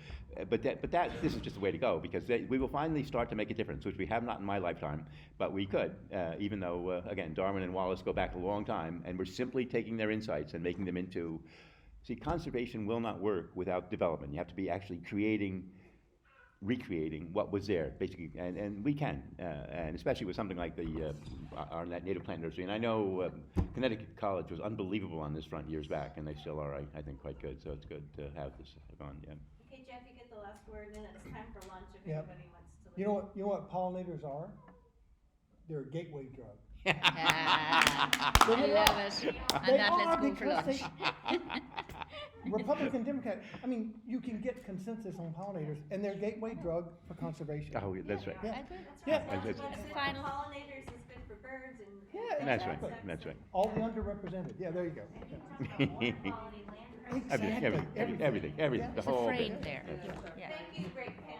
S7: But this is just the way to go, because we will finally start to make a difference, which we have not in my lifetime, but we could, even though, again, Darwin and Wallace go back a long time, and we're simply taking their insights and making them into, see, conservation will not work without development. You have to be actually recreating what was there, basically, and we can, and especially with something like our native plant nursery. And I know Connecticut College was unbelievable on this front years back, and they still are, I think, quite good. So it's good to have this on. Yeah.
S1: Okay, Jeff, you get the last word, and then it's time for lunch if
S5: Yep.
S1: anybody wants to leave.
S5: You know what pollinators are? They're a gateway drug.
S6: I love it.
S5: They
S6: And that
S5: are
S6: let's go for
S5: because
S6: lunch.
S5: Republican, Democrat, I mean, you can get consensus on pollinators, and they're a gateway drug for conservation.
S7: Oh, that's right.
S5: Yeah.
S1: That's
S5: Yeah.
S1: right.
S7: That's-
S1: That's what
S6: Final.
S1: pollinators is good for birds and.
S5: Yeah,
S7: That's right.
S5: exactly.
S7: That's right.
S5: All the underrepresented. Yeah, there you go. Yeah.
S7: Everything.
S5: Exactly.
S7: Everything.
S5: Yeah.
S7: The
S6: It's a
S7: whole
S6: frame
S7: bit.
S6: there.
S7: That's right.
S6: Yeah.
S1: Thank you, great panel.